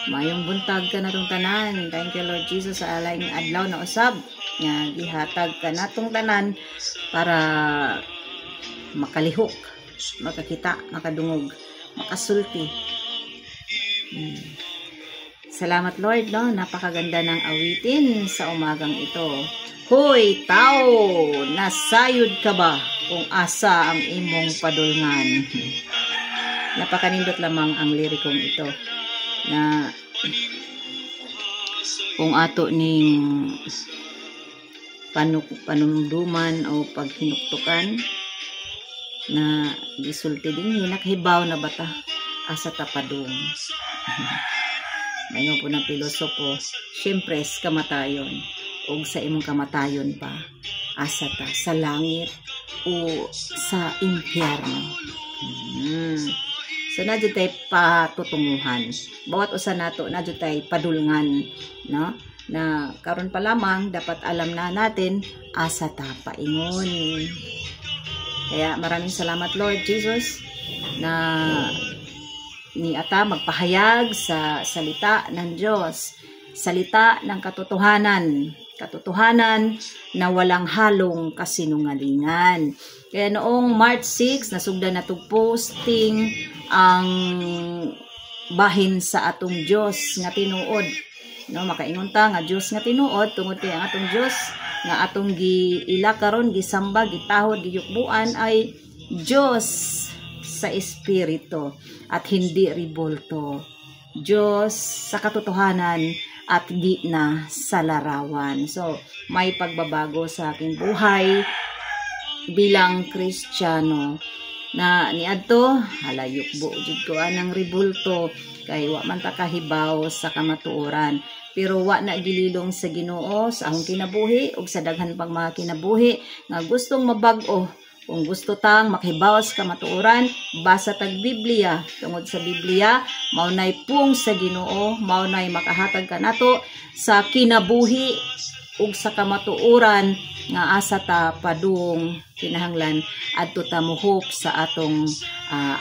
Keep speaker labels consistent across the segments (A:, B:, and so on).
A: Mayong buntag ka natong tanan. Thank you Lord Jesus sa alaing adlaw na usab nga gihatag ka natong tanan para makalihok, makakita, makadungog, makasulti. Salamat Lord, no? Napakaganda ng awitin sa umagang ito. Hoy tao, nasayod ka ba kung asa ang imong padulngan? Napakanindot lamang ang lirikong ito na kung ato ning panumduman o paghinuktukan na gisulti din hinakhibaw na bata asa tapadong. Mayon po ng pilosopo, syempre sa kamatayon o sa imong kamatayon pa asa ta sa langit o sa impyerno. So nadyo tayo patutunguhan. Bawat usa nato nadyo tayo padulngan, no? Na karon pa lamang dapat alam na natin asa ta paingon. Kaya maraming salamat Lord Jesus na ni ata magpahayag sa salita ng Diyos, salita ng katotohanan na walang halong kasinungalingan. Kaya noong March 6 nasugdan na tug posting ang bahin sa atong Diyos nga tinuod, no? Makaingon ta nga Diyos nga tinuod tungod kay ang atong Diyos nga atong giila karon, gisamba, gitahod, giyukbuan ay Diyos sa espiritu at hindi ribulto. Diyos sa katotohanan at di na sa larawan. So, may pagbabago sa aking buhay bilang Kristiyano na niadto halayok jud ko anang ribulto kay wa man ta kahibaw sa kamatuoran. Pero wa na gililong sa Ginoo sa akong kinabuhi ug sa daghan pang mga kinabuhi nga gustong mabag-o. Kung gusto tang makihibaw sa kamatuoran, basa tag Biblia. Tungod sa Biblia, maunay pung sa Ginoo, maunay makahatag kanato sa kinabuhi ug sa kamatuoran nga asa ta padung kinahanglan adto ta muhop sa atong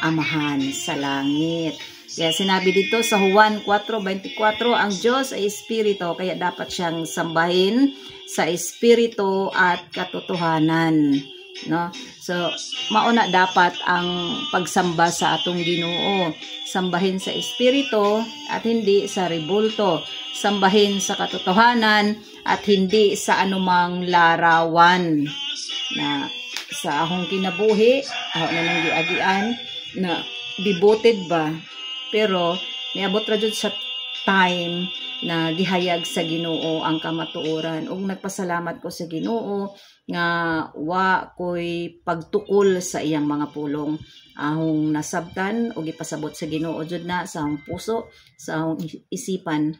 A: amahan sa langit. Kaya sinabi dito sa Juan 4:24, ang Diyos ay espiritu, kaya dapat siyang sambahin sa espiritu at katotohanan. No? So, mauna dapat ang pagsamba sa atong Ginoo. Sambahin sa espiritu at hindi sa ribulto. Sambahin sa katotohanan at hindi sa anumang larawan. Na sa akong kinabuhi, ako na lang giagian na devoted ba. Pero, niabot ra jud sa time na gihayag sa Ginoo ang kamatuoran. Ug nagpasalamat ko sa Ginoo nga wa ko'y pagtukol sa iyang mga pulong. Ahong nasabtan o gipasabot sa Ginoo jud na sa akong puso, sa akong isipan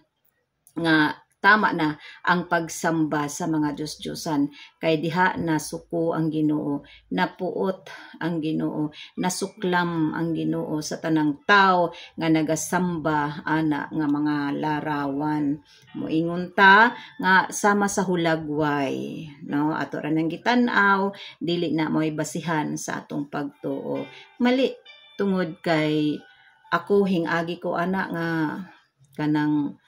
A: nga tama na ang pagsamba sa mga Diyos-Diyosan. Kay diha nasuko ang Ginoo, napuot ang Ginoo, nasuklam ang Ginoo sa tanang tao nga nagasamba ana nga mga larawan. Moingon ta nga sama sa hulagway, no? Ato ra nang gitan-aw, dili na mo'y basihan sa atong pagtuo. Mali tungod kay ako hingagi ko ana nga kanang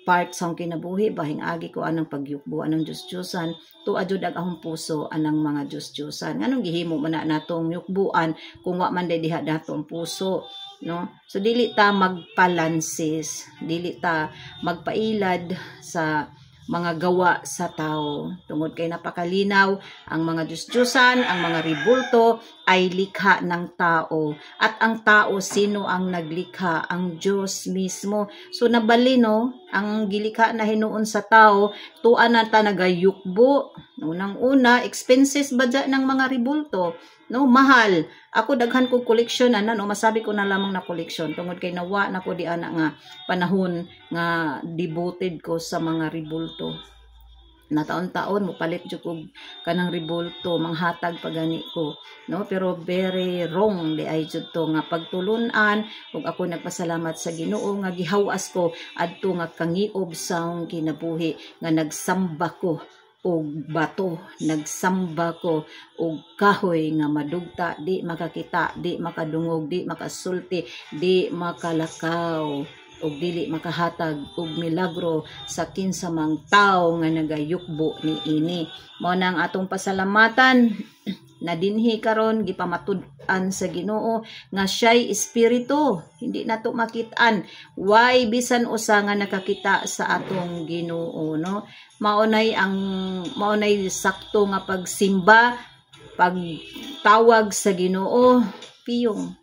A: part sa kinabuhi bahing agi ko anang pagyukbuan ng Diyos-Diyosan tuwa jud ang akong puso anang mga Diyos-Diyosan. Nganong gihimo man na natong yukbuan kung wa man diha natong puso, no? So dili ta magpalansis, dili ta magpailad sa mga gawa sa tao. Tungod kay napakalinaw ang mga Diyos-Diyosan, ang mga ribulto ay likha ng tao. At ang tao, sino ang naglikha? Ang Diyos mismo. So nabali, no? Ang gilikha na hinuon sa tao, tuan na ta nagayukbo. Unang-una, expenses ba dyan ng mga ribulto? No, mahal. Ako daghan ko koleksyon no, masabi ko na lamang na koleksyon tungod kay nawa na ko di ana nga panahon nga devoted ko sa mga ribulto. Na taon-taon mo palit jud og kanang ribulto, manghatag pagani ko, no? Pero very wrong di ay jud to nga pagtulunan ug ako nagpasalamat sa Ginoo nga gihawas ko adto nga kangiob sa akong kinabuhi nga nagsamba ko og bato, nagsamba ko og kahoy nga madugta, di makakita, di makadungog, di makasulti, di makalakaw. ug dili makahatag og milagro sa kinsamang tawo nga nagayukbo niini. Mao nang atong pasalamatan na dinhi karon gipamatud-an sa Ginoo nga siya'y espiritu, hindi nato makit-an. Why bisan usa nga nakakita sa atong Ginoo, no? Maunay sakto nga pagsimba, pagtawag sa Ginoo, piyong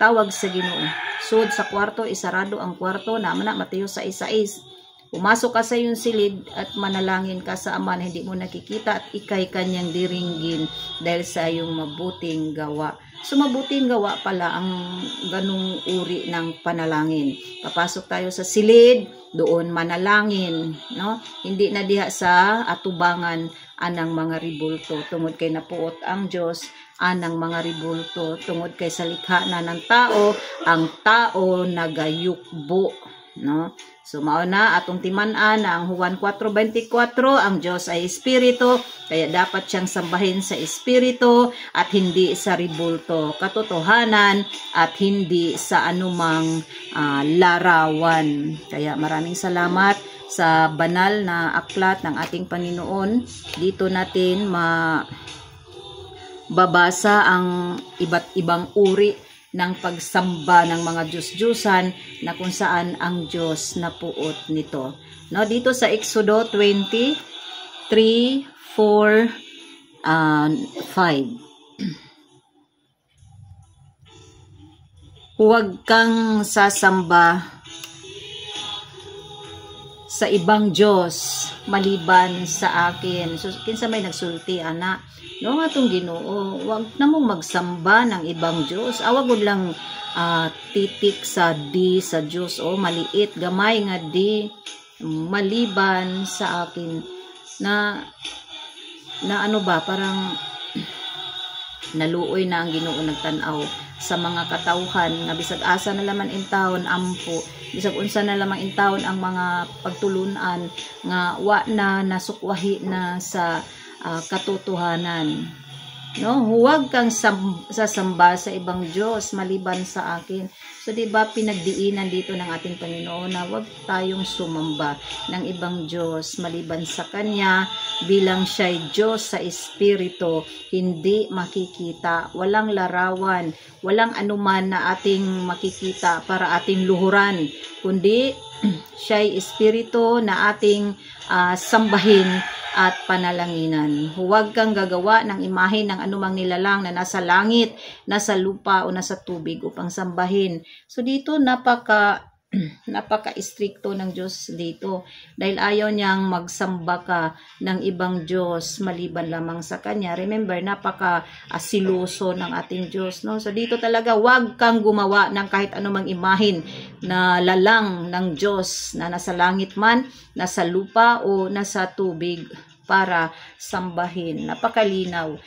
A: tawag sa Ginoo. Sud sa kwarto, isarado ang kwarto, naman na Mateo 6:6. Pumasok ka sa iyong silid at manalangin ka sa Ama na hindi mo nakikita at ikay kanyang diringgin dahil sa iyong mabuting gawa. So mabuting gawa pala ang ganung uri ng panalangin. Papasok tayo sa silid, doon manalangin, no? Hindi na diha sa atubangan anang mga ribulto. Tungod kay napuot ang Dios anang mga ribulto. Tungod kay sa likha na ng tao, ang tao nagayukbo, no? So mao na atong timan-an na ang Juan 4:24, ang Dios ay espiritu, kaya dapat siyang sambahin sa espiritu at hindi sa ribulto, katotohanan at hindi sa anumang larawan. Kaya maraming salamat sa banal na aklat ng ating Panginoon. Dito natin mababasa ang iba't ibang uri ng pagsamba ng mga Diyos-Diyosan na kung saan ang Diyos napuot nito. No, dito sa Exodo 23, 4, 5. Huwag kang sasamba sa ibang Diyos maliban sa akin. So, kinsa may nagsulti, ana? No, atong Ginoo, wag na mong magsamba ng ibang Diyos. Awag gud lang titik sa di sa Diyos, o maliit, gamay nga di, maliban sa akin. Na ano ba, parang naluoy na ang Ginoo nagtan-aw sa mga katawhan nga bisag asa na laman intawon ampo, bisag unsa na lamang intawon ang mga pagtulunan nga wa na nasukwahi na sa katotohanan. No, huwag kang sasamba sa ibang Diyos maliban sa akin. So diba pinagdiinan dito ng ating Panginoon na huwag tayong sumamba ng ibang Diyos maliban sa Kanya, bilang siya'y Diyos sa espiritu, hindi makikita, walang larawan, walang anuman na ating makikita para ating luhuran, kundi siya'y espiritu na ating sambahin at panalanginan. Huwag kang gagawa ng imahe ng anumang nilalang na nasa langit, nasa lupa o nasa tubig upang sambahin. So dito napaka-istrikto ng Diyos dito, dahil ayaw niyang magsamba ka ng ibang Diyos maliban lamang sa Kanya. Remember, napaka-siluso ng ating Diyos, no? So dito talaga, huwag kang gumawa ng kahit anumang imahin na lalang ng Diyos na nasa langit man, nasa lupa o nasa tubig para sambahin. Napakalinaw.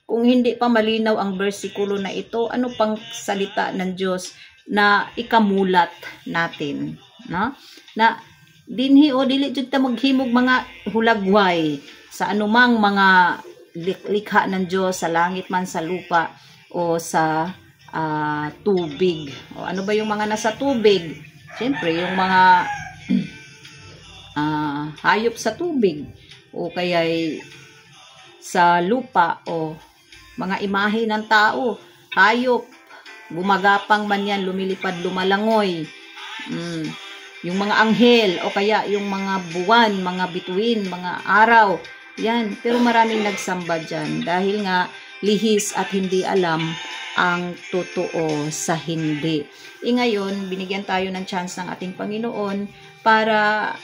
A: Kung hindi pa malinaw ang bersikulo na ito, ano pang salita ng Diyos na ikamulat natin, no? Na dinhi o dili jud ta maghimog mga hulagway sa anumang mga likha ng Diyos sa langit man, sa lupa o sa tubig. O ano ba yung mga nasa tubig? Siyempre yung mga hayop sa tubig, o kaya sa lupa, o mga imahe ng tao, hayop, gumagapang man yan, lumilipad, lumalangoy, yung mga anghel, o kaya yung mga buwan, mga bituin, mga araw, yan. Pero maraming nagsamba dyan dahil nga lihis at hindi alam ang totoo sa hindi. Ngayon, binigyan tayo ng chance ng ating Panginoon para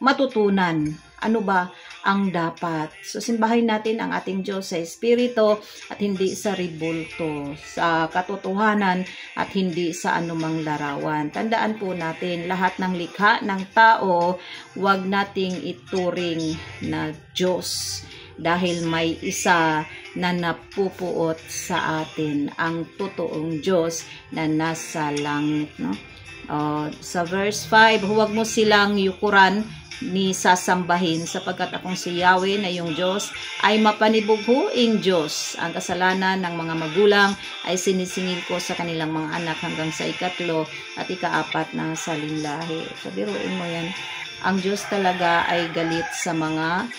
A: matutunan ano ba ang dapat. So, simbahin natin ang ating Diyos sa espiritu at hindi sa ribulto, sa katotohanan at hindi sa anumang larawan. Tandaan po natin, lahat ng likha ng tao, huwag nating ituring na Diyos. dahil may isa na napupuot sa atin, ang totoong Diyos na nasa langit, no? Sa verse 5, huwag mo silang yukuran ni sasambahin sapagkat akong si Yahweh na yung Diyos ay mapanibughuing Diyos. Ang kasalanan ng mga magulang ay sinisingil ko sa kanilang mga anak hanggang sa ikatlo at ikaapat na salinlahi. So, biruin mo yan. Ang Diyos talaga ay galit sa mga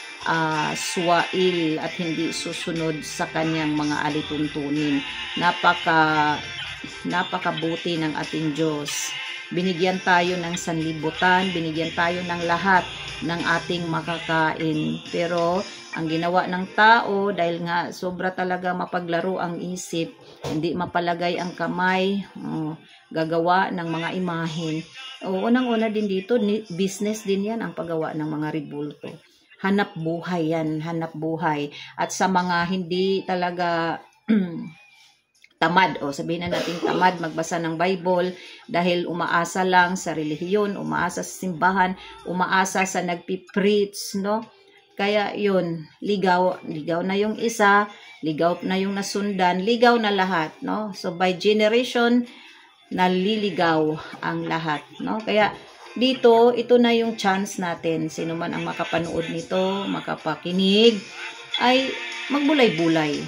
A: suwail at hindi susunod sa kanyang mga alituntunin. Napakabuti ng ating Diyos. Binigyan tayo ng sanlibutan, binigyan tayo ng lahat ng ating makakain. Pero ang ginawa ng tao, dahil nga sobra talaga mapaglaro ang isip, hindi mapalagay ang kamay, gagawa ng mga imahen. Unang-una din dito, business din yan ang paggawa ng mga rebulto. Hanap buhay yan, hanap buhay. At sa mga hindi talaga tamad, sabihin na natin tamad magbasa ng Bible dahil umaasa lang sa relihiyon, umaasa sa simbahan, umaasa sa nagpipreach, no? Kaya yun, ligaw na yung isa, ligaw na yung nasundan, ligaw na lahat, no? So by generation, naliligaw ang lahat, no? Kaya dito, ito na yung chance natin, sino man ang makapanood nito, makapakinig, ay magbulay-bulay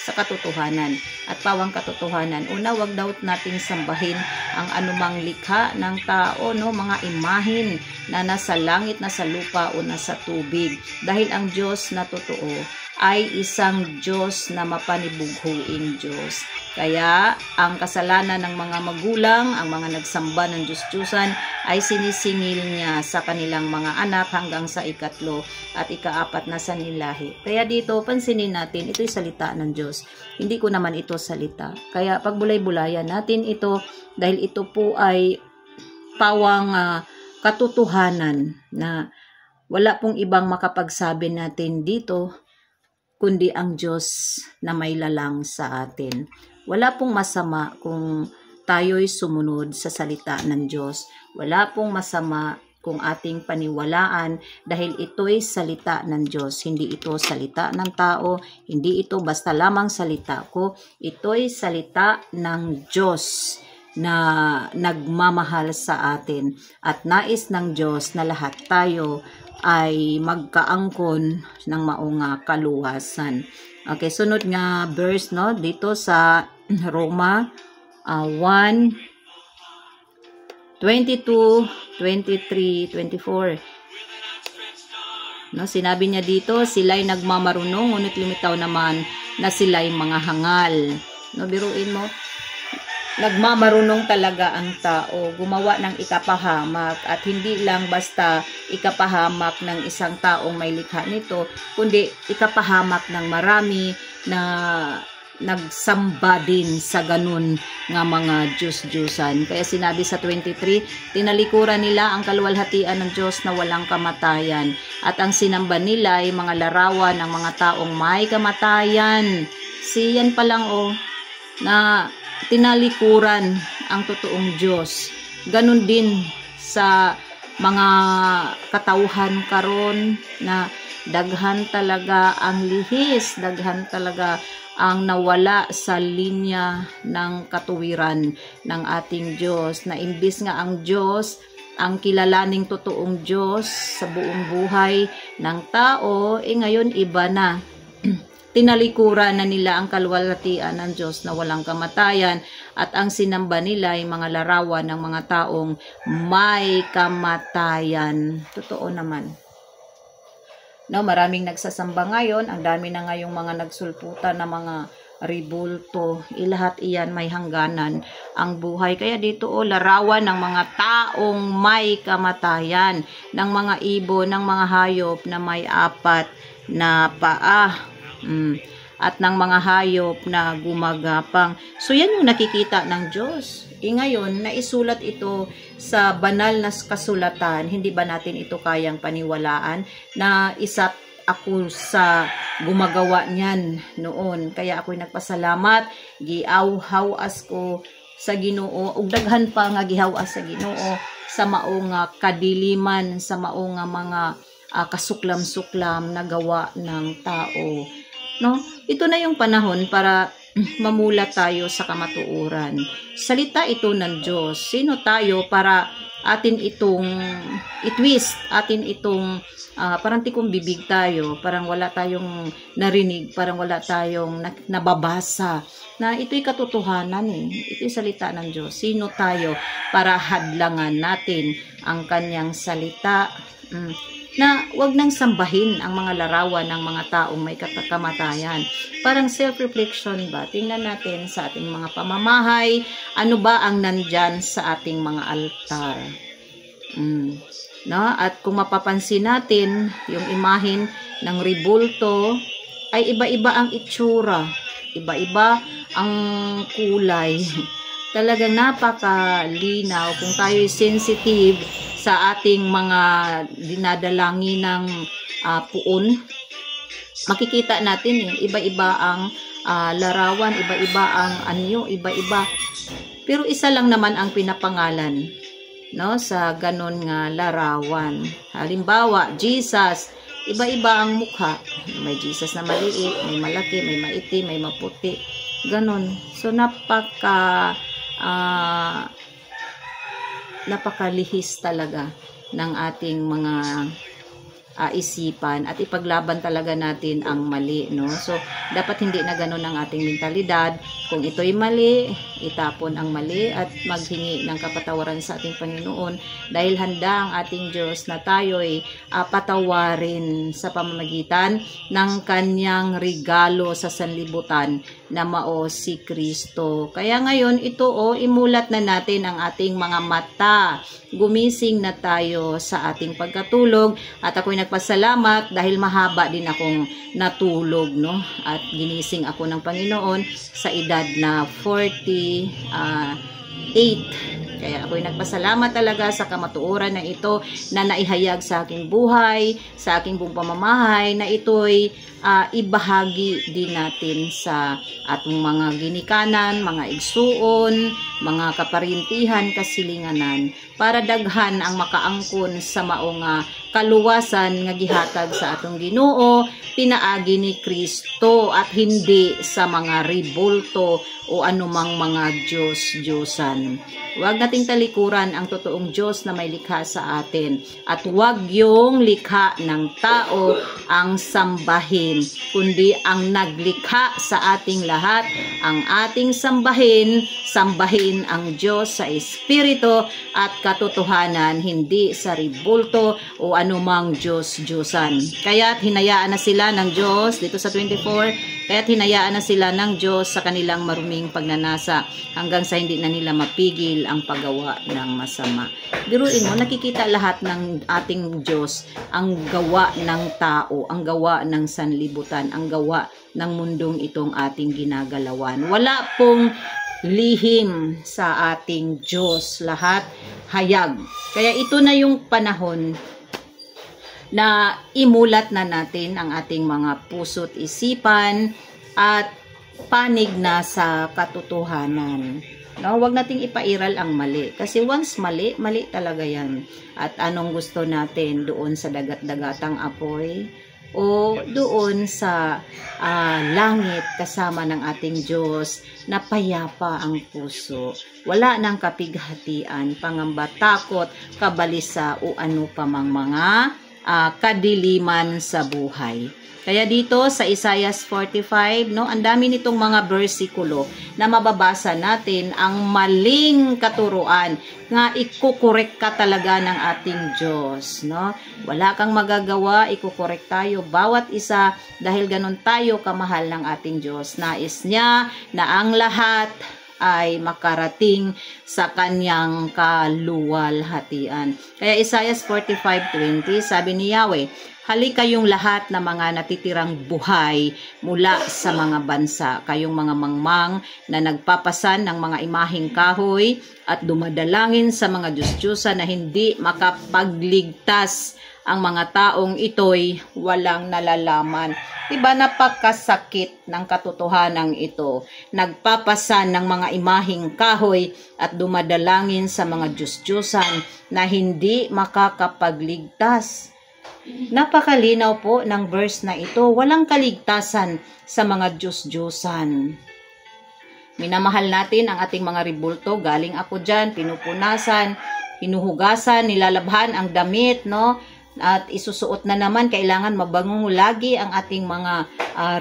A: sa katotohanan at pawang katotohanan. Una, wag daw nating sambahin ang anumang likha ng tao, no, mga imahin na nasa langit, nasa lupa o nasa tubig. Dahil ang Diyos na totoo ay isang Diyos na mapanibughuing Diyos. Kaya ang kasalanan ng mga magulang, ang mga nagsamba ng Diyos-Diyusan ay sinisingil niya sa kanilang mga anak hanggang sa ikatlo at ikaapat na sanilahi. Kaya dito, pansinin natin, ito'y salita ng Diyos. Hindi ko naman ito salita. Kaya pagbulay-bulayan natin ito dahil ito po ay pawang katotohanan na wala pong ibang makapagsabi natin dito kundi ang Diyos na may lalang sa atin. Wala pong masama kung tayo'y sumunod sa salita ng Diyos. Wala pong masama kung ating paniwalaan dahil ito'y salita ng Diyos. Hindi ito salita ng tao, hindi ito basta lamang salita ko. Ito'y salita ng Diyos na nagmamahal sa atin at nais ng Diyos na lahat tayo ay magkaangkon ng maong kaluwasan. Okay, sunod nga verse, no, dito sa Roma 1:22, 23, 24. No, sinabi niya dito, sila'y nagmamarunong, ngunit lumitaw naman na sila'y mga hangal. No, biruin mo, nagmamarunong talaga ang tao, gumawa ng ikapahamak at hindi lang basta ikapahamak ng isang taong may likha nito, kundi ikapahamak ng marami na nagsamba din sa ganun nga mga Diyos-Diyusan. Kaya sinabi sa 23, tinalikuran nila ang kaluwalhatian ng Diyos na walang kamatayan at ang sinamba nila ay mga larawan ng mga taong may kamatayan. Siyan pa lang na tinalikuran ang totoong Diyos. Ganun din sa mga katauhan karon na daghan talaga ang lihis, daghan talaga ang nawala sa linya ng katuwiran ng ating Diyos, na imbis nga ang Diyos ang kilalaning totoong Diyos sa buong buhay ng tao, ngayon iba na. Tinalikuran na nila ang kaluwalhatian ng Diyos na walang kamatayan at ang sinamba nila ay mga larawan ng mga taong may kamatayan. Totoo naman. No, maraming nagsasamba ngayon, ang dami na ngayong mga nagsulputan na mga rebulto. Lahat iyan may hangganan ang buhay. Kaya dito larawan ng mga taong may kamatayan, ng mga ibon, ng mga hayop na may apat na paa. At ng mga hayop na gumagapang. So yan yung nakikita ng Diyos. Ngayon, naisulat ito sa banal na kasulatan. Hindi ba natin ito kayang paniwalaan na isa ako sa gumagawa niyan noon. Kaya ako'y nagpasalamat, giawhawas ko sa Ginoo, ug daghan pa nga gihawas sa Ginoo sa maong kadiliman, sa maong mga kasuklam-suklam na gawa ng tao. No? Ito na yung panahon para mamulat tayo sa kamatuuran. Salita ito ng Diyos. Sino tayo para atin itong itwist, atin itong parang tikong bibig tayo, parang wala tayong narinig, parang wala tayong nababasa, na ito'y katotohanan Ito'y salita ng Diyos. Sino tayo para hadlangan natin ang kanyang salita? Na wag nang sambahin ang mga larawan ng mga taong may kamatayan. Parang self-reflection ba? Tingnan natin sa ating mga pamamahay, ano ba ang nandyan sa ating mga altar? No? At kung mapapansin natin, yung imahen ng rebulto ay iba-iba ang itsura, iba-iba ang kulay. Talagang napakalinaw kung tayo sensitive sa ating mga dinadalangin ng puon. Makikita natin iba-iba ang larawan, iba-iba ang anyo, iba-iba. Pero isa lang naman ang pinapangalan, no, sa ganon nga larawan. Halimbawa, Jesus, iba-iba ang mukha. May Jesus na maliit, may malaki, may maitim, may maputi. Ganon. So napakalihis talaga ng ating mga isipan at ipaglaban talaga natin ang mali, no? So dapat hindi na ganoon ang ating mentalidad. Kung ito'y mali, itapon ang mali at maghingi ng kapatawaran sa ating Panginoon, dahil handa ang ating Diyos na tayo'y patawarin sa pamamagitan ng kanyang regalo sa sanlibutan na mao si Kristo. Kaya ngayon ito imulat na natin ang ating mga mata. Gumising na tayo sa ating pagkatulog at ako'y nagpasalamat dahil mahaba din akong natulog, no? At ginising ako ng Panginoon sa edad na 48. Kaya ako'y nagpasalamat talaga sa kamatuoran na ito na naihayag sa aking buhay, sa aking buong pamamahay, na ito'y ibahagi din natin sa atong mga ginikanan, mga igsuon, mga kaparintihan, kasilinganan, para daghan ang makaangkon sa maong kaluwasan nga gihatag sa atong Ginoo, pinaagi ni Kristo, at hindi sa mga rebulto o anumang mga Diyos-Diyosan. Huwag nating talikuran ang totoong Diyos na may likha sa atin, at huwag yung likha ng tao ang sambahin, kundi ang naglikha sa ating lahat. Ang ating sambahin ang Diyos sa Espiritu at katotohanan, hindi sa rebulto o anumang Diyos-Diyosan. Kaya't hinayaan na sila ng Diyos dito sa 24, kaya't hinayaan na sila ng Diyos sa kanilang maruming pagnanasa hanggang sa hindi na nila mapigil ang paggawa ng masama. Biruin mo, nakikita lahat ng ating Diyos ang gawa ng tao, ang gawa ng sanlibutan, ang gawa ng mundong itong ating ginagalawan. Wala pong lihim sa ating Diyos, lahat hayag. Kaya ito na yung panahon na imulat na natin ang ating mga puso't isipan at panig na sa katotohanan. No, wag nating ipairal ang mali, kasi once mali, mali talaga 'yan. At anong gusto natin doon sa dagat-dagatang apoy o doon sa langit kasama ng ating Diyos na payapa ang puso, wala nang kapighatian, pangamba, takot, kabalisa o ano pa mang mga kadiliman sa buhay. Kaya dito sa Isaiah 45, no, ang dami nitong mga bersikulo na mababasa natin ang maling katuruan nga ikukorek ka talaga ng ating Diyos, no? Wala kang magagawa, ikukorek tayo bawat isa dahil ganun tayo kamahal ng ating Diyos. Nais niya na ang lahat ay makarating sa kanyang kaluwalhatian. Kaya Isaiah 45:20, sabi ni Yahweh, halika kayong lahat na mga natitirang buhay mula sa mga bansa, kayong mga mangmang na nagpapasan ng mga imaheng kahoy at dumadalangin sa mga Diyos-Diyosan na hindi makapagligtas. Ang mga taong ito'y walang nalalaman. Diba, napakasakit ng katotohanan ito. Nagpapasan ng mga imaheng kahoy at dumadalangin sa mga Diyos-Diyosan na hindi makakapagligtas. Napakalinaw po ng verse na ito. Walang kaligtasan sa mga Diyos-Diyosan. Minamahal natin ang ating mga ribulto. Galing ako dyan, pinupunasan, hinuhugasan, nilalabhan ang damit, no? At isusuot na naman, kailangan mabango lagi ang ating mga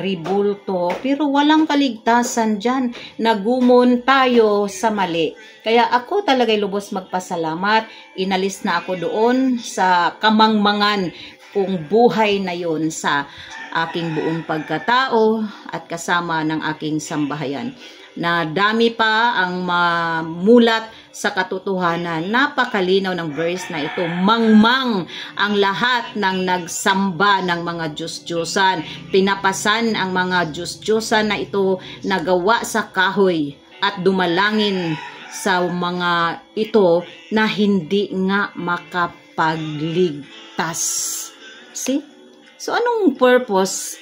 A: ribulto. Pero walang kaligtasan dyan. Nagumon tayo sa mali. Kaya ako talaga'y lubos magpasalamat. Inalis na ako doon sa kamangmangan kung buhay na yon sa aking buong pagkatao at kasama ng aking sambahayan. Na dami pa ang mamulat sa katotohanan. Napakalinaw ng verse na ito. Mangmang ang lahat ng nagsamba ng mga Diyos-Diyosan. Pinapasan ang mga Diyos-Diyosan na ito nagawa sa kahoy at dumalangin sa mga ito na hindi nga makapagligtas. See? So anong purpose?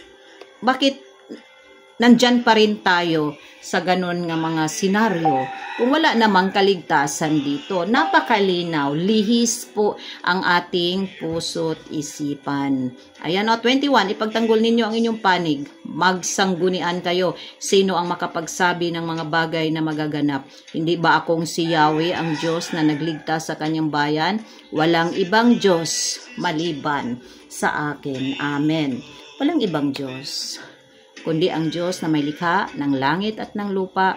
A: Bakit nandyan pa rin tayo sa ganun nga mga senaryo kung wala namang kaligtasan dito? Napakalinaw, lihis po ang ating puso't isipan. Ayan o, 21, ipagtanggol ninyo ang inyong panig, magsanggunian kayo. Sino ang makapagsabi ng mga bagay na magaganap? Hindi ba akong si Yahweh ang Diyos na nagligtas sa kanyang bayan? Walang ibang Diyos maliban sa akin. Amen. Walang ibang Diyos kundi ang Diyos na may likha ng langit at ng lupa,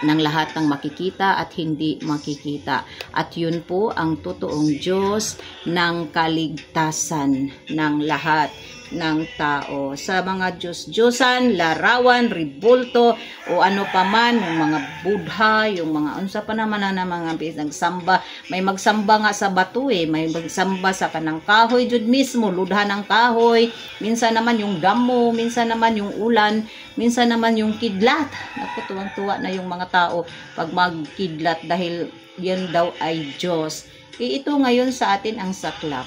A: ng lahat ng makikita at hindi makikita. At yun po ang totoong Diyos ng kaligtasan ng lahat ng tao. Sa mga Diyos-Diyosan, larawan, ribulto, o ano pa man, yung mga Buddha, yung mga unsa pa naman na mga nagsamba. May magsamba nga sa bato may magsamba sa kanang kahoy, jud mismo, ludha ng kahoy. Minsan naman yung damo, minsan naman yung ulan, minsan naman yung kidlat. Naku, tuwang-tuwa na yung mga tao pag magkidlat dahil yan daw ay Diyos. Ito ngayon sa atin ang saklap.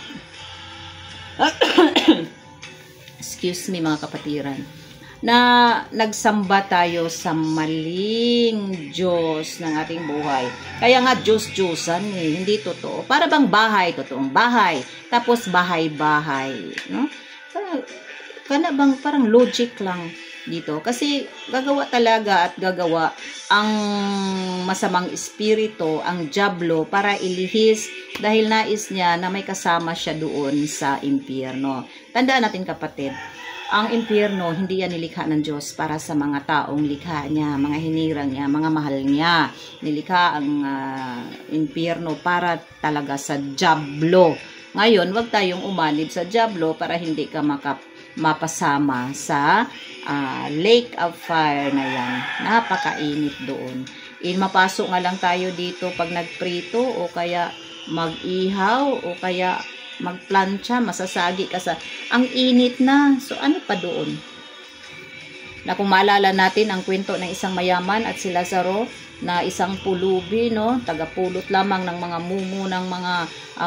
A: Excuse me mga kapatiran, na nagsamba tayo sa maling Diyos ng ating buhay. Kaya nga Diyos-Diyosan hindi totoo. Para bang bahay, totoong bahay. Tapos bahay-bahay. No? Kana bang parang logic lang dito. Kasi gagawa talaga at gagawa ang masamang espiritu, ang diablo, para ilihis dahil nais niya na may kasama siya doon sa impyerno. Tandaan natin kapatid, ang impyerno hindi yan nilikha ng Diyos para sa mga taong likha niya, mga hinirang niya, mga mahal niya. Nilikha ang impyerno para talaga sa diablo. Ngayon, wag tayong umanib sa diablo para hindi ka mapasama sa lake of fire na yan. Napakainit doon. Mapasok nga lang tayo dito pag nagprito o kaya mag-ihaw o kaya magplancha, masasagi ka sa ang init na. So ano pa doon? Na kung maalala natin ang kwento ng isang mayaman at si Lazaro na isang pulubi, no, tagapulot lamang ng mga mumu ng mga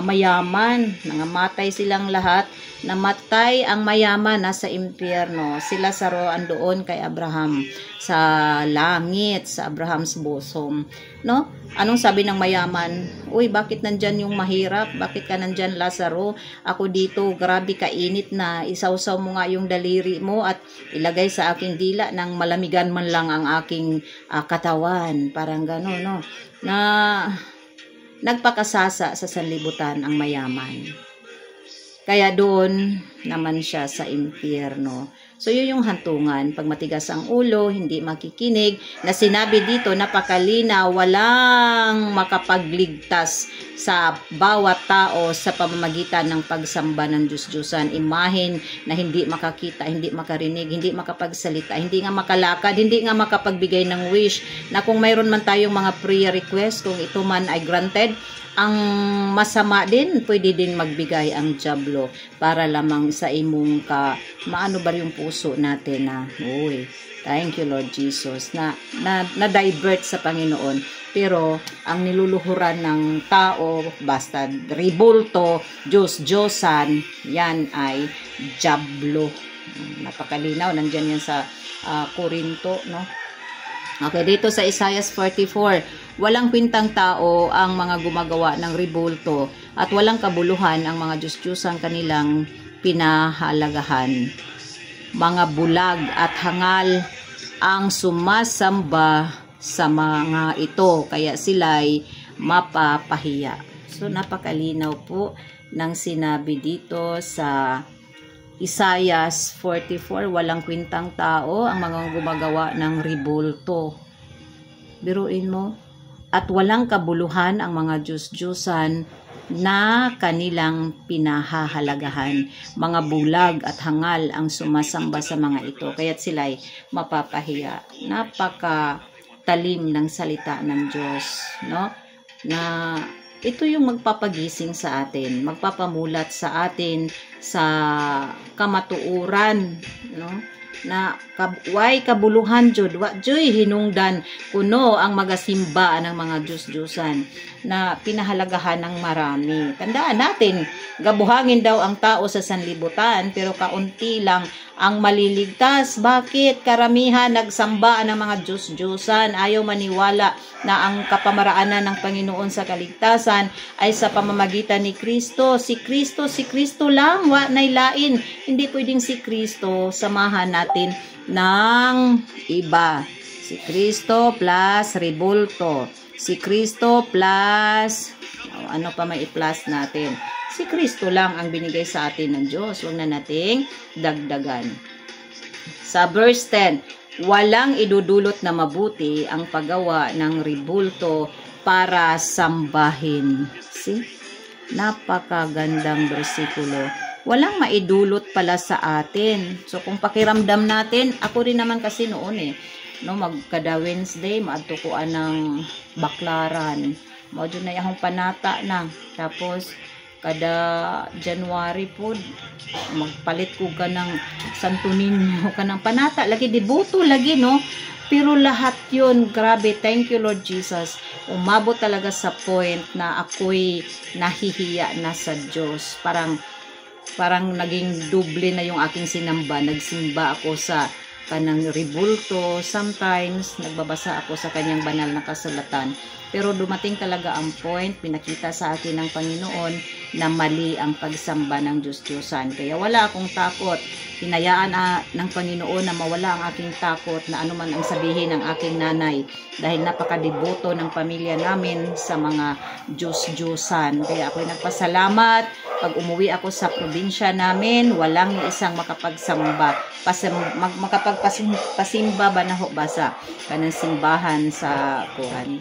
A: mayaman, nangamatay silang lahat. Namatay ang mayaman nasa impyerno. Si Lazaro andoon kay Abraham sa langit, sa Abraham's bosom, no? Anong sabi ng mayaman? Uy, bakit nandyan yung mahirap? Bakit ka nandyan, Lazaro? Ako dito, grabe kainit na. Isawsaw mo nga yung daliri mo at ilagay sa aking dila nang malamigan man lang ang aking katawan. Parang gano'n, no? Na nagpakasasa sa sanlibutan ang mayaman. Kaya doon naman siya sa impyerno. So, yun yung hantungan. Pag matigas ang ulo, hindi makikinig. Na sinabi dito, napakalinaw, walang makapagligtas sa bawat tao sa pamamagitan ng pagsamba ng Diyos-Diyosan. Imahin na hindi makakita, hindi makarinig, hindi makapagsalita, hindi nga makalakad, hindi nga makapagbigay ng wish. Na kung mayroon man tayong mga prayer request, kung ito man ay granted, ang masama din, pwede din magbigay ang diablo para lamang sa imong maano ba yung puso natin na, uy, thank you Lord Jesus, na divert sa Panginoon. Pero ang niluluhuran ng tao, basta ribulto, Diyos-Diyosan, yan ay diablo. Napakalinaw, nandyan yan sa Korinto, no? Okay, dito sa Isaiah 44, walang kwintang tao ang mga gumagawa ng ribulto. at walang kabuluhan ang mga Diyos-Diyosang kanilang pinahalagahan. Mga bulag at hangal ang sumasamba sa mga ito, kaya sila'y mapapahiya. So, napakalinaw po ng sinabi dito sa Isaiah 44, walang kwintang tao ang mga gumagawa ng ribulto. Biruin mo, at walang kabuluhan ang mga Diyos-Diyosan na kanilang pinahahalagahan. Mga bulag at hangal ang sumasamba sa mga ito, kaya't sila'y mapapahiya. Napakatalim ng salita ng Diyos, no? Na ito yung magpapagising sa atin, magpapamulat sa atin sa kamatuuran, no? Na way kabuluhan jud wa joy hinungdan kuno ang magasimba ng mga Diyos-Diyosan na pinahalagahan ng marami. Tandaan natin, gabuhangin daw ang tao sa sanlibutan pero kaunti lang ang maliligtas. Bakit? Karamihan nagsamba ng mga Diyos-Diyosan, ayaw maniwala na ang kapamaraanan ng Panginoon sa kaligtasan ay sa pamamagitan ni Kristo. Si Kristo lang, wa nay lain. Hindi pwedeng si Kristo samahan natin ng iba. Si Kristo plus ribulto. Si Kristo plus, ano pa may i-plus natin? Si Kristo lang ang binigay sa atin ng Diyos. Huwag na nating dagdagan. Sa verse 10, walang idudulot na mabuti ang paggawa ng ribulto para sambahin. See? Napakagandang bersikulo. Walang maidulot pala sa atin. So, kung pakiramdam natin, ako rin naman kasi noon no, magkada Wednesday, maadtukuan ng baklaran. Mao na yung panata na. Tapos, kada January po, magpalit ko ka ng Santo Niño, ka ng panata. Lagi, dibuto lagi, no? Pero lahat yun, grabe, thank you Lord Jesus. Umabot talaga sa point na ako'y nahihiya na sa Diyos. Parang naging doble na yung aking sinamba. Nagsimba ako sa kanang ribulto, sometimes nagbabasa ako sa kanyang banal na kasulatan. Pero dumating talaga ang point, pinakita sa akin ng Panginoon na mali ang pagsamba ng Diyos-Diyosan. Kaya wala akong takot. Hinayaan ng Panginoon na mawala ang aking takot na anuman ang sabihin ng aking nanay. Dahil napakadiboto ng pamilya namin sa mga Diyos-Diyosan. Kaya ako'y nagpasalamat. Pag umuwi ako sa probinsya namin, walang isang makapagsamba. Makapagpasimba ba na ho basa kanang simbahan sa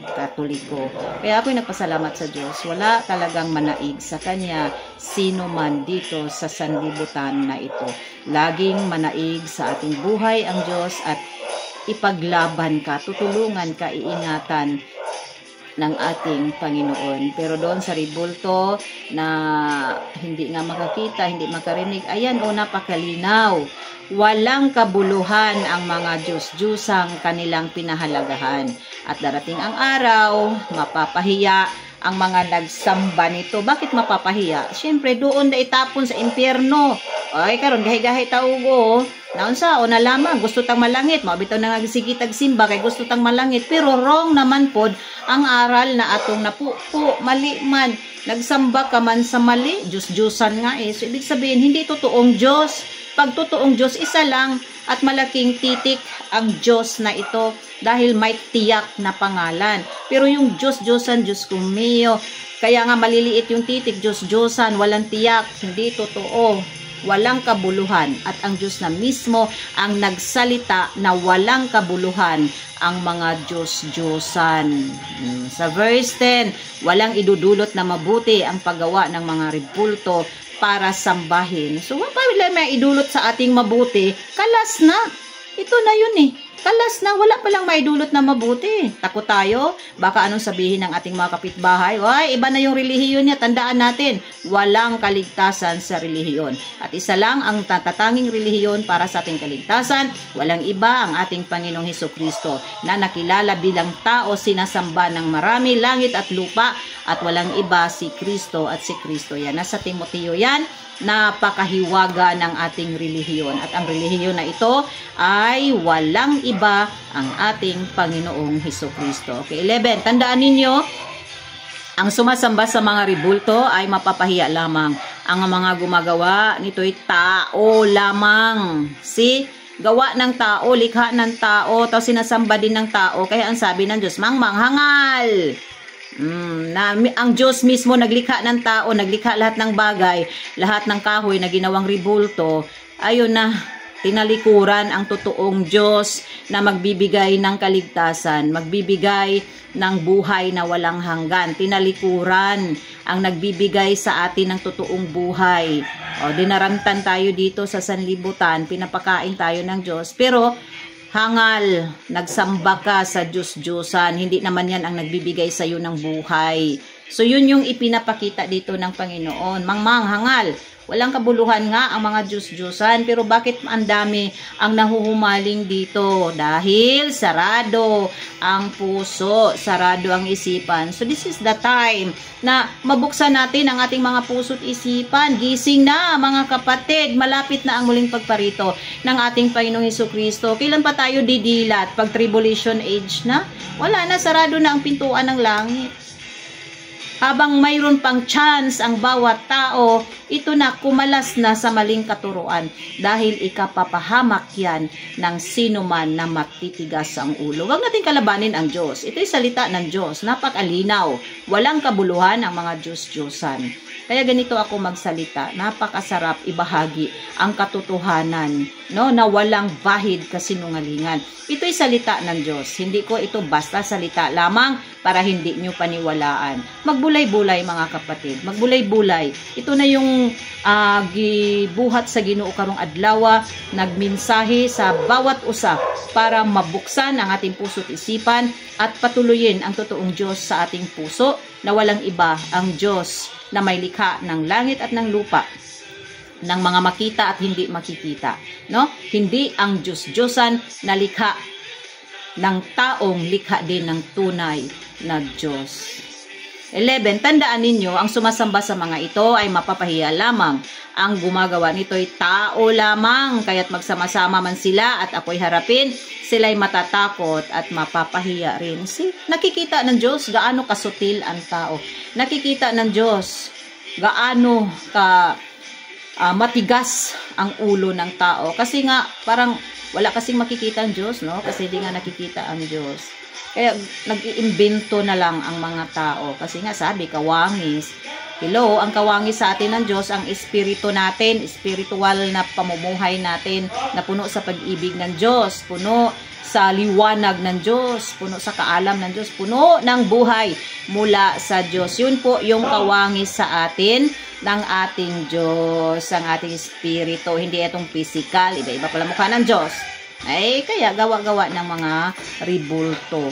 A: Katoliko. Kaya ako'y nagpasalamat sa Diyos. Wala talagang manaig sa Kanya sino man dito sa sanlibutan na ito. Laging manaig sa ating buhay ang Diyos at ipaglaban ka, tutulungan ka, iingatan ng ating Panginoon. Pero doon sa ribulto na hindi nga makakita, hindi makarinig, ayan o, napakalinaw. Walang kabuluhan ang mga Diyos-Diyosang kanilang pinahalagahan. At darating ang araw, mapapahiya ang mga nagsamba nito. Bakit mapapahiya? Siyempre, doon na itapon sa impyerno. Ay, karon gahi-gahi taugo. Naunsa o na lamang, gusto tang malangit. Mabitaw na nagsigitag simba kay gusto tang malangit. Pero wrong naman pod ang aral na atong napupo, mali man. Nagsamba ka man sa mali, Diyos-Diyosan nga So, ibig sabihin, hindi totoong Diyos. Pag totoong Diyos, isa lang at malaking titik ang Diyos na ito dahil may tiyak na pangalan. Pero yung Diyos-Diyosan, Diyos kumio, kaya nga maliliit yung titik, Diyos-Diyosan, walang tiyak, hindi totoo. Walang kabuluhan at ang Diyos na mismo ang nagsalita na walang kabuluhan ang mga Diyos-Diyosan. Sa verse 10, walang idudulot na mabuti ang paggawa ng mga ribulto para sambahin. So, wala may idulot sa ating mabuti, kalas na. Ito na yun Kalas na, wala palang maidulot na mabuti. Takot tayo, baka anong sabihin ng ating mga kapitbahay, why, iba na yung relihiyon niya, tandaan natin, walang kaligtasan sa relihiyon. At isa lang ang tatatanging relihiyon para sa ating kaligtasan, walang iba ang ating Panginoong Hesukristo na nakilala bilang tao, sinasamba ng marami, langit at lupa, at walang iba si Kristo at si Kristo yan. Nasa Timoteo yan, napakahiwaga ng ating relihiyon. At ang relihiyon na ito ay walang iba ang ating Panginoong Hesukristo. Okay, 11. Tandaan ninyo, Ang sumasamba sa mga rebulto ay mapapahiya lamang. Ang mga gumagawa nito'y tao lamang. See? Gawa ng tao, likha ng tao, tapos sinasamba din ng tao. Kaya ang sabi ng Diyos, mangmanghangal. Ang Diyos mismo naglikha ng tao, naglikha lahat ng bagay, lahat ng kahoy na ginawang rebulto. Ayun na, tinalikuran ang totoong Diyos na magbibigay ng kaligtasan, magbibigay ng buhay na walang hanggan. Tinalikuran ang nagbibigay sa atin ng totoong buhay. O, dinaramtan tayo dito sa sanlibutan, pinapakain tayo ng Diyos, pero hangal, nagsamba ka sa Diyos-Diyosan, hindi naman yan ang nagbibigay sa iyo ng buhay. So, yun yung ipinapakita dito ng Panginoon. Hangal. Walang kabuluhan nga ang mga Diyos-Diyosan, pero bakit ang dami ang nahuhumaling dito? Dahil sarado ang puso, sarado ang isipan. So this is the time na mabuksan natin ang ating mga puso't isipan. Gising na mga kapatid, malapit na ang muling pagparito ng ating Panginoong Hesukristo. Kailan pa tayo didilat? Pag tribulation age na? Wala na, sarado na ang pintuan ng langit. Habang mayroon pang chance ang bawat tao, ito na kumalas na sa maling katuruan dahil ikapapahamak yan ng sino man na matitigas ang ulo. Huwag natin kalabanin ang Diyos. Ito'y salita ng Diyos. Napakalinaw. Walang kabuluhan ang mga Diyos-Diyosan. Kaya ganito ako magsalita. Napakasarap ibahagi ang katotohanan, no, na walang bahid kasinungalingan. Ito'y salita ng Diyos. Hindi ko ito basta salita lamang para hindi nyo paniwalaan. Magbulay-bulay mga kapatid. Magbulay-bulay. Ito na yung gibuhat sa Ginoo karong adlaw, nagmensahe sa bawat usa para mabuksan ang ating puso't isipan at patuloyin ang totoong Diyos sa ating puso na walang iba ang Diyos na may likha ng langit at ng lupa, ng mga makita at hindi makikita, no? Hindi ang Diyos-Diyosan na likha ng taong likha din ng tunay na Diyos. 11. Tandaan ninyo, ang sumasamba sa mga ito ay mapapahiya lamang. Ang gumagawa nito'y tao lamang, kaya't magsama-sama man sila at ako'y harapin, sila'y matatakot at mapapahiya rin. See, nakikita ng Diyos gaano kasutil ang tao. Nakikita ng Diyos gaano ka matigas ang ulo ng tao. Kasi nga, parang wala kasing makikita ang Diyos, no? Kasi di nga nakikita ang Diyos. Kaya nag-iimbento na lang ang mga tao. Kasi nga sabi, kawangis. Hello, ang kawangis sa atin ng Diyos, ang espiritu natin, spiritual na pamumuhay natin, na puno sa pag-ibig ng Diyos, puno sa liwanag ng Diyos, puno sa kaalam ng Diyos, puno ng buhay mula sa Diyos. Yun po yung kawangis sa atin ng ating Diyos, ang ating espiritu, hindi itong physical, iba-iba pala mukha ng Diyos. Ay, kaya gawa-gawa ng mga rebulto.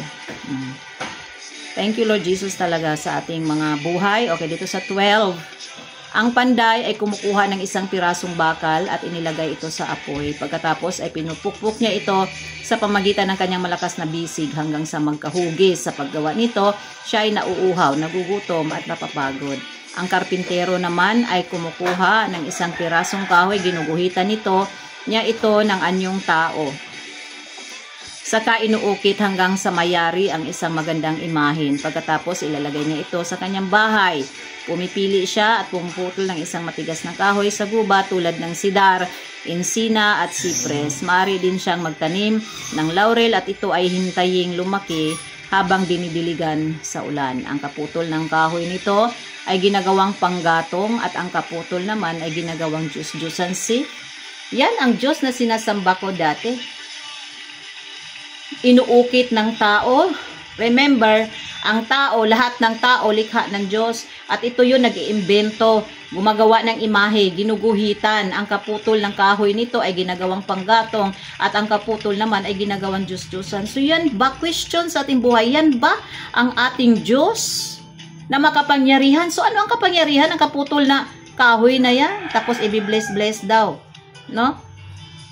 A: Thank you Lord Jesus talaga sa ating mga buhay. Okay, dito sa 12. Ang panday ay kumukuha ng isang pirasong bakal at inilagay ito sa apoy. Pagkatapos ay pinupukpok niya ito sa pamagitan ng kanyang malakas na bisig hanggang sa magkahugis. Sa paggawa nito, siya ay nauuhaw, nagugutom at napapagod. Ang karpintero naman ay kumukuha ng isang pirasong kahoy, ginuguhitan niya ito ng anyong tao. Saka inuukit hanggang sa mayari ang isang magandang imahen. Pagkatapos ilalagay niya ito sa kanyang bahay. Pumipili siya at pumuputol ng isang matigas na kahoy sa gubat tulad ng sidar, insina at sipres. Maaari din siyang magtanim ng laurel at ito ay hintaying lumaki habang dinibiligan sa ulan. Ang kaputol ng kahoy nito ay ginagawang panggatong at ang kaputol naman ay ginagawang Diyos-Diyosan. Yan ang Diyos na sinasamba ko dati. Inuukit ng tao. Remember, ang tao, lahat ng tao, likha ng Diyos. At ito yun, nag-iimbento, gumagawa ng imahe, ginuguhitan. Ang kaputol ng kahoy nito ay ginagawang panggatong at ang kaputol naman ay ginagawang Diyos-Diyosan. So yan ba, question sa ating buhay? Yan ba ang ating Diyos na makapangyarihan? So ano ang kapangyarihan? Ang kaputol na kahoy na yan. Tapos i-bless daw. No?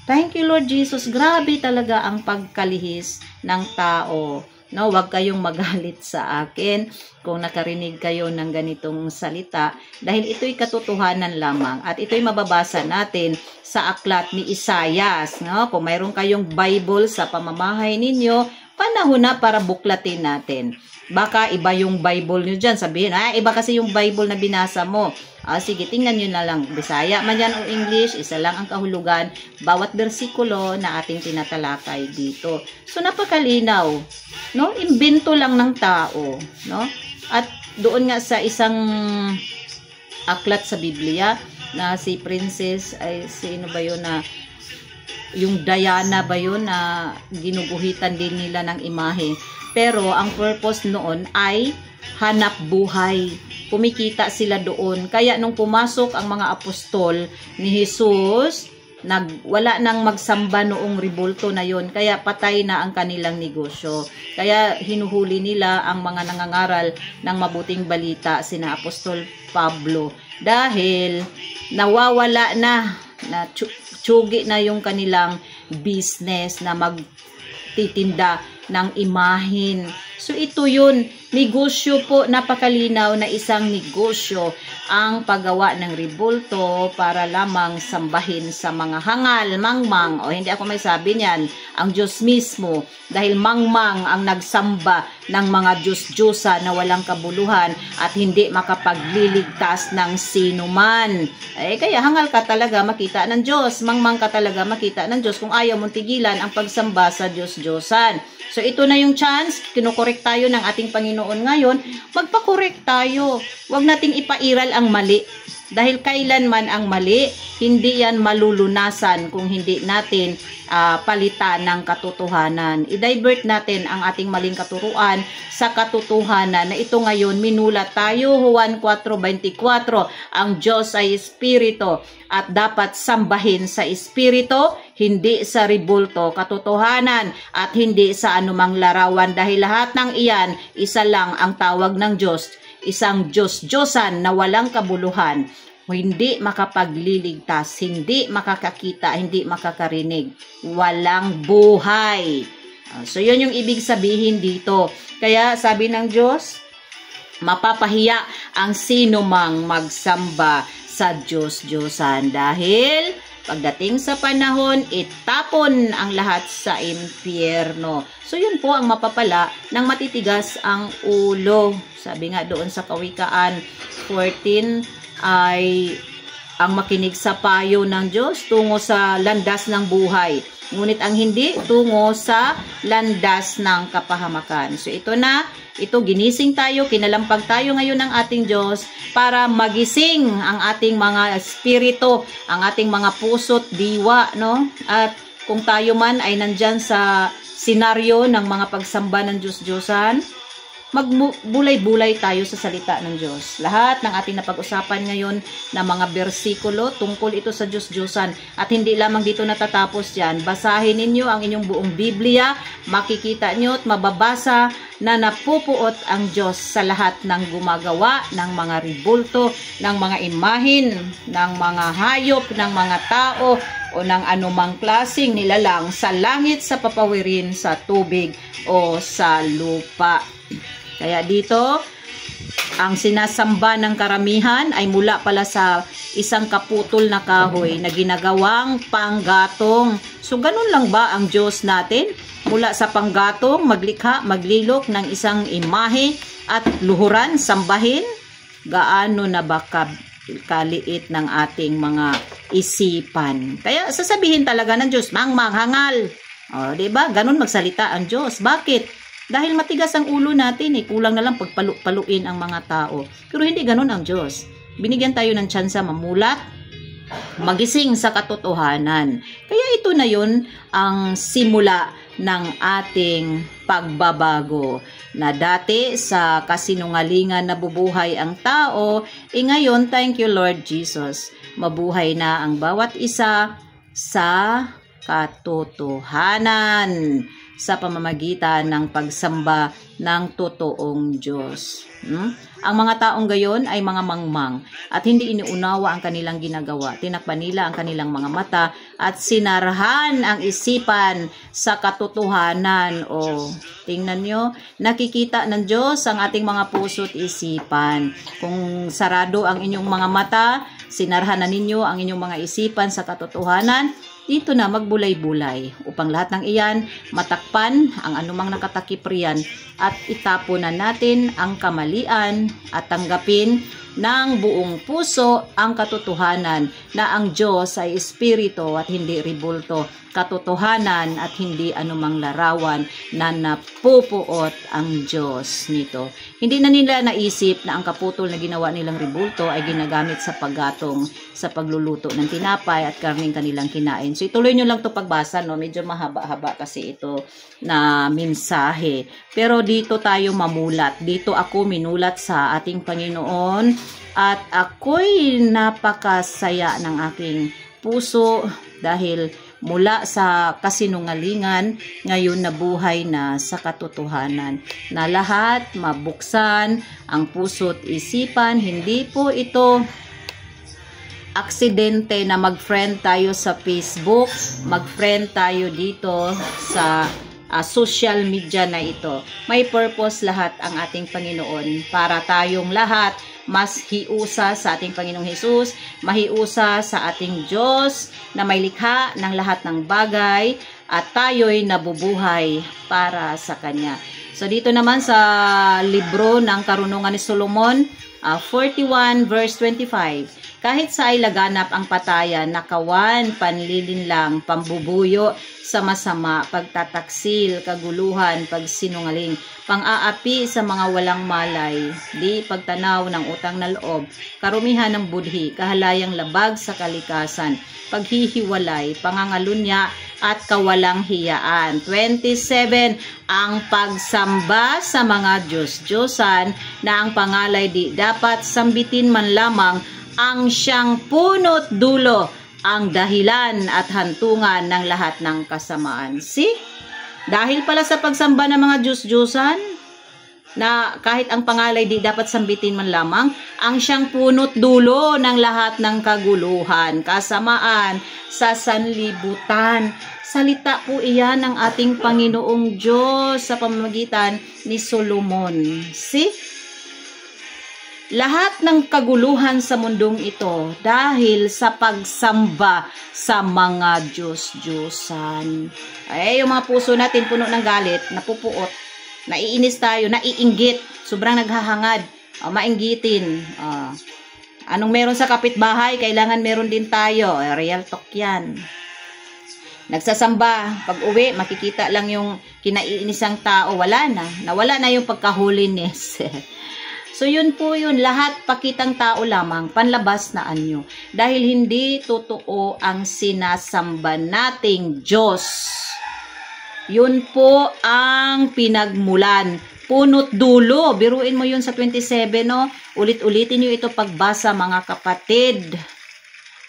A: Thank you Lord Jesus. Grabe talaga ang pagkalihis ng tao. No, wag kayong magalit sa akin kung nakarinig kayo ng ganitong salita dahil ito'y katotohanan lamang at ito'y mababasa natin sa aklat ni Isaias, no? Kung mayroon kayong Bible sa pamamahay ninyo, panahon na para buklatin natin. Baka iba yung Bible nyo dyan. Sabihin, iba kasi yung Bible na binasa mo. Sige, tingnan nyo na lang. Bisaya man yan o English, isa lang ang kahulugan. Bawat bersikulo na ating tinatalakay dito. So, napakalinaw. No? Imbento lang ng tao. No? At doon nga sa isang aklat sa Biblia, na si Princess, ay sino ba yun na, yung Diana ba yun na ginuguhitan din nila ng imahe. Pero ang purpose noon ay hanap buhay. Kumikita sila doon. Kaya nung pumasok ang mga apostol ni Jesus, wala nang magsamba noong rebulto na yon. Kaya patay na ang kanilang negosyo. Kaya hinuhuli nila ang mga nangangaral ng mabuting balita, sina Apostol Pablo. Dahil nawawala na tsugi na yung kanilang business na magtitinda ng imahin. So ito yun, negosyo po, napakalinaw na isang negosyo ang paggawa ng rebulto para lamang sambahin sa mga hangal, mangmang, o hindi ako may sabi niyan, ang Diyos mismo, dahil mangmang ang nagsamba ng mga Diyos-Diyosa na walang kabuluhan at hindi makapagliligtas ng sino man. Kaya hangal ka talaga makita ng Diyos, mangmang ka talaga makita ng Diyos kung ayaw mong tigilan ang pagsamba sa Diyos-Diyosan. So ito na yung chance, kinukorek tayo ng ating Panginoon ngayon, magpakorek tayo. Huwag nating ipairal ang mali. Dahil kailanman ang mali, hindi yan malulunasan kung hindi natin palitan ng katotohanan. I-divert natin ang ating maling katuruan sa katotohanan na ito ngayon minulat tayo, Juan 4:24, ang Diyos ay Espiritu at dapat sambahin sa Espiritu, hindi sa rebulto, katotohanan at hindi sa anumang larawan dahil lahat ng iyan, isa lang ang tawag ng Diyos. Isang Diyos-Diyosan na walang kabuluhan, hindi makapagliligtas, hindi makakakita, hindi makakarinig, walang buhay. So, yun yung ibig sabihin dito. Kaya sabi ng Diyos, mapapahiya ang sino mang magsamba sa Diyos-Diyosan dahil pagdating sa panahon, itapon ang lahat sa impyerno. So, yun po ang mapapala ng matitigas ang ulo. Sabi nga doon sa Kawikaan 14 ay ang makinig sa payo ng Diyos tungo sa landas ng buhay. Ngunit ang hindi tungo sa landas ng kapahamakan. So, ito na. Ito, ginising tayo, kinalampag tayo ngayon ng ating Diyos para magising ang ating mga espiritu, ang ating mga puso't diwa, no? At kung tayo man ay nandyan sa senaryo ng mga pagsamba ng Diyos-Diyosan, magbulay-bulay tayo sa salita ng Diyos. Lahat ng ating napag-usapan ngayon na mga bersikulo, tungkol ito sa Diyos-Diyosan. At hindi lamang dito natatapos yan. Basahin ninyo ang inyong buong Biblia, makikita nyo at mababasa na napupuot ang Diyos sa lahat ng gumagawa ng mga rebulto, ng mga imahin, ng mga hayop, ng mga tao, o ng anumang klaseng nilalang sa langit, sa papawirin, sa tubig, o sa lupa. Kaya dito, ang sinasamba ng karamihan ay mula pala sa isang kaputol na kahoy na ginagawang panggatong. So, ganun lang ba ang Diyos natin? Mula sa panggatong, maglikha, maglilok ng isang imahe at luhuran, sambahin? Gaano na ba kaliit ng ating mga isipan? Kaya sasabihin talaga ng Diyos, mangmanghangal. O, diba? Ganun magsalita ang Diyos. Bakit? Dahil matigas ang ulo natin, kulang na lang pagpaluin ang mga tao. Pero hindi ganun ang Diyos. Binigyan tayo ng tsansa mamulat, magising sa katotohanan. Kaya ito na yun ang simula ng ating pagbabago. Na dati sa kasinungalingan nabubuhay ang tao, ngayon, thank you Lord Jesus, mabuhay na ang bawat isa sa katotohanan sa pamamagitan ng pagsamba ng totoong Diyos. Ang mga taong gayon ay mga mangmang at hindi iniunawa ang kanilang ginagawa. Tinakpan nila ang kanilang mga mata at sinarahan ang isipan sa katotohanan. O, tingnan nyo, nakikita ng Diyos ang ating mga puso't isipan. Kung sarado ang inyong mga mata, sinarahan na ninyo ang inyong mga isipan sa katotohanan, dito na magbulay-bulay upang lahat ng iyan matakpan ang anumang nakatakip riyan at itapon na natin ang kamalian at tanggapin ng buong puso ang katotohanan na ang Diyos ay espiritu at hindi ribulto, katotohanan at hindi anumang larawan na napupuot ang Diyos nito. Hindi na nila naisip na ang kaputol na ginawa nilang ribulto ay ginagamit sa paggatong sa pagluluto ng tinapay at karning kanilang kinain. So ituloy nyo lang to pagbasa, no? Medyo mahaba-haba kasi ito na mensahe. Pero dito tayo mamulat. Dito ako minulat sa ating Panginoon at ako'y napakasaya ng aking puso dahil mula sa kasinungalingan, ngayon nabuhay na sa katotohanan. Na lahat mabuksan ang puso't isipan. Hindi po ito aksidente na mag-friend tayo sa Facebook, mag-friend tayo dito sa social media na ito. May purpose lahat ang ating Panginoon para tayong lahat mas hiusa sa ating Panginoong Hesus, mahiusa sa ating Diyos na may likha ng lahat ng bagay at tayo'y nabubuhay para sa Kanya. So dito naman sa libro ng Karunungan ni Solomon, 41 verse 25, kahit sa ay laganap ang patayan, nakawan, panlilinlang, pambubuyo sa masama, pagtataksil, kaguluhan, pagsinungaling, pang-aapi sa mga walang malay, di pagtanaw ng utang na loob, karumihan ng budhi, kahalayang labag sa kalikasan, paghihiwalay, pangangalunya, at kawalang hiyaan. 27, ang pagsamba sa mga Diyos-Diyosan na ang pangalay di dapat sambitin man lamang ang siyang punot dulo, ang dahilan at hantungan ng lahat ng kasamaan. See? Dahil pala sa pagsamba ng mga Diyos-Diyosan, na kahit ang pangalay di dapat sambitin man lamang, ang siyang punot dulo ng lahat ng kaguluhan, kasamaan, sa sanlibutan. Salita po iyan ng ating Panginoong Diyos sa pamamagitan ni Solomon. See? Lahat ng kaguluhan sa mundong ito dahil sa pagsamba sa mga Diyos-Diyosan. Ay, yung mga puso natin puno ng galit, napupuot, naiinis tayo, naiinggit, sobrang naghahangad, mainggitin. Anong meron sa kapitbahay, kailangan meron din tayo. Real talk yan. Nagsasamba, pag uwi, makikita lang yung kinaiinisang tao, wala na. Nawala na yung pagkaholiness. So yun po yun, lahat pakitang tao lamang, panlabas na anyo. Dahil hindi totoo ang sinasamba nating Diyos. Yun po ang pinagmulan. Punot dulo. Biruin mo yun sa 27, no? Ulit-ulitin nyo ito pagbasa, mga kapatid.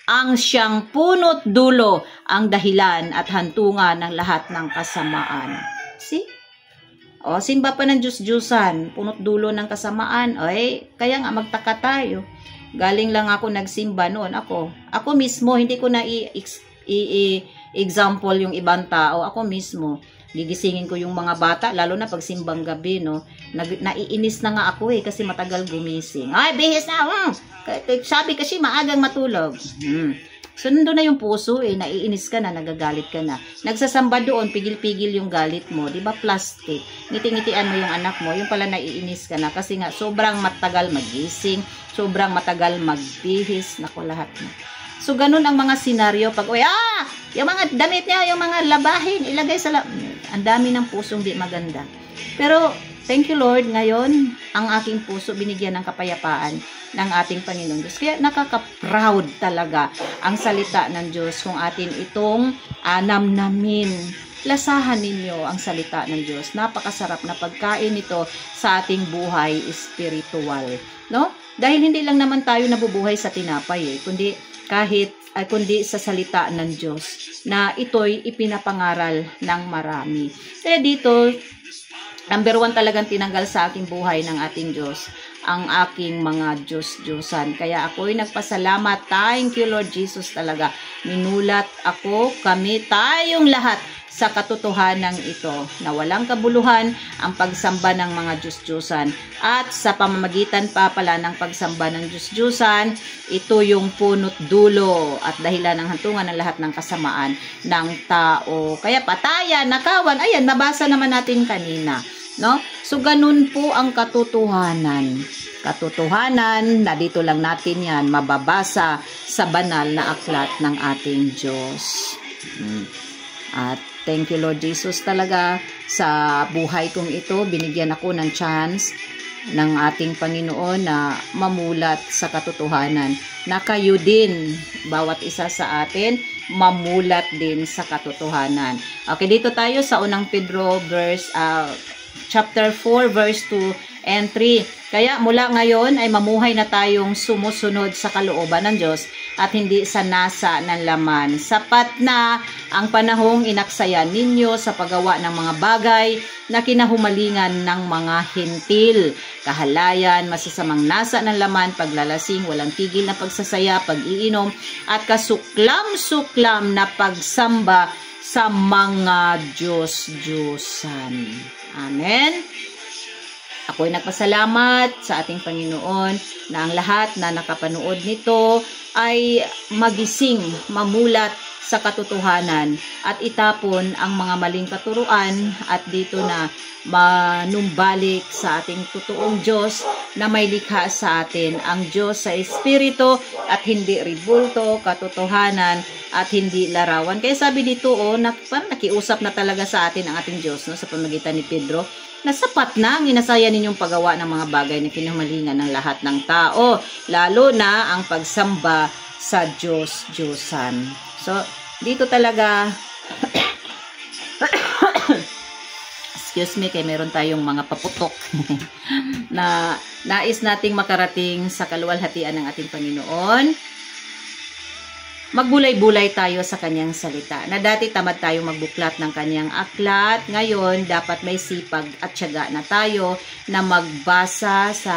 A: Ang siyang punot dulo, ang dahilan at hantungan ng lahat ng kasamaan. See? O, simba pa ng Diyos-Diyosan, punot dulo ng kasamaan. Ay, kaya nga magtaka tayo. Galing lang ako nagsimba noon. Ako mismo, hindi ko na example yung ibang tao. Ako mismo, gigisingin ko yung mga bata, lalo na pag simbang gabi, no? Naiinis na nga ako kasi matagal gumising. Ay, bihis na! Sabi kasi maagang matulog. So, nandun na yung puso naiinis ka na, nagagalit ka na. Nagsasamba doon, pigil-pigil yung galit mo. Diba plastic? Ngiti-ngitian mo yung anak mo, yung pala naiinis ka na. Kasi nga, sobrang matagal magising, sobrang matagal magbihis, naku lahat na. So, ganun ang mga senaryo. Pag, yung mga damit niya, yung mga labahin, ilagay sa ang dami ng pusong di maganda. Pero, thank you Lord, ngayon, ang aking puso binigyan ng kapayapaan ng ating Panginoon Diyos. Kaya nakaka-proud talaga ang salita ng Diyos kung atin itong namnamin. Lasahan ninyo ang salita ng Diyos. Napakasarap na pagkain ito sa ating buhay spiritual. No? Dahil hindi lang naman tayo nabubuhay sa tinapay kundi sa salita ng Diyos na ito'y ipinapangaral ng marami. Kaya dito, number 1 talagang tinanggal sa aking buhay ng ating Diyos ang aking mga Diyos-Diyosan. Kaya ako'y nagpasalamat. Thank you Lord Jesus talaga. Minulat ako, kami, tayong lahat sa katotohanan ito na walang kabuluhan ang pagsamba ng mga Diyos-Diyosan. At sa pamamagitan pa pala ng pagsamba ng Diyos-Diyosan, ito yung punot dulo at dahilan ng hantungan ng lahat ng kasamaan ng tao. Kaya patayan, nakawan, ayan, nabasa naman natin kanina. No? So, ganun po ang katotohanan. Katotohanan na dito lang natin yan mababasa sa banal na aklat ng ating Diyos. At thank you Lord Jesus talaga sa buhay kong ito. Binigyan ako ng chance ng ating Panginoon na mamulat sa katotohanan. Na kayo din, bawat isa sa atin, mamulat din sa katotohanan. Okay, dito tayo sa unang Pedro chapter 4 verse 2 and 3. Kaya mula ngayon ay mamuhay na tayong sumusunod sa kalooban ng Diyos at hindi sa nasa ng laman. Sapat na ang panahong inaksayan ninyo sa paggawa ng mga bagay na kinahumalingan ng mga hintil. Kahalayan, masasamang nasa ng laman, paglalasing, walang tigil na pagsasaya, pag-iinom, at kasuklam-suklam na pagsamba sa mga Diyos-Diyosan. Amen. Ako'y nagpasalamat sa ating Panginoon na ang lahat na nakapanood nito ay magising, mamulat sa katotohanan at itapon ang mga maling katuruan at dito na manumbalik sa ating totoong Diyos na may likha sa atin, ang Diyos sa Espiritu at hindi ribulto, katotohanan at hindi larawan. Kaya sabi dito, parang nakiusap na talaga sa atin ang ating Diyos, no, sa pamamagitan ni Pedro, na sapat na ang inasaya ninyong paggawa ng mga bagay na kinahumalingan ng lahat ng tao, lalo na ang pagsamba sa Diyos-Diyosan. So, dito talaga, excuse me, kaya meron tayong mga paputok na nais nating makarating sa kaluwalhatian ng ating Panginoon. Magbulay-bulay tayo sa kanyang salita. Na dati tamad tayo magbuklat ng kanyang aklat. Ngayon, dapat may sipag at tiyaga na tayo na magbasa sa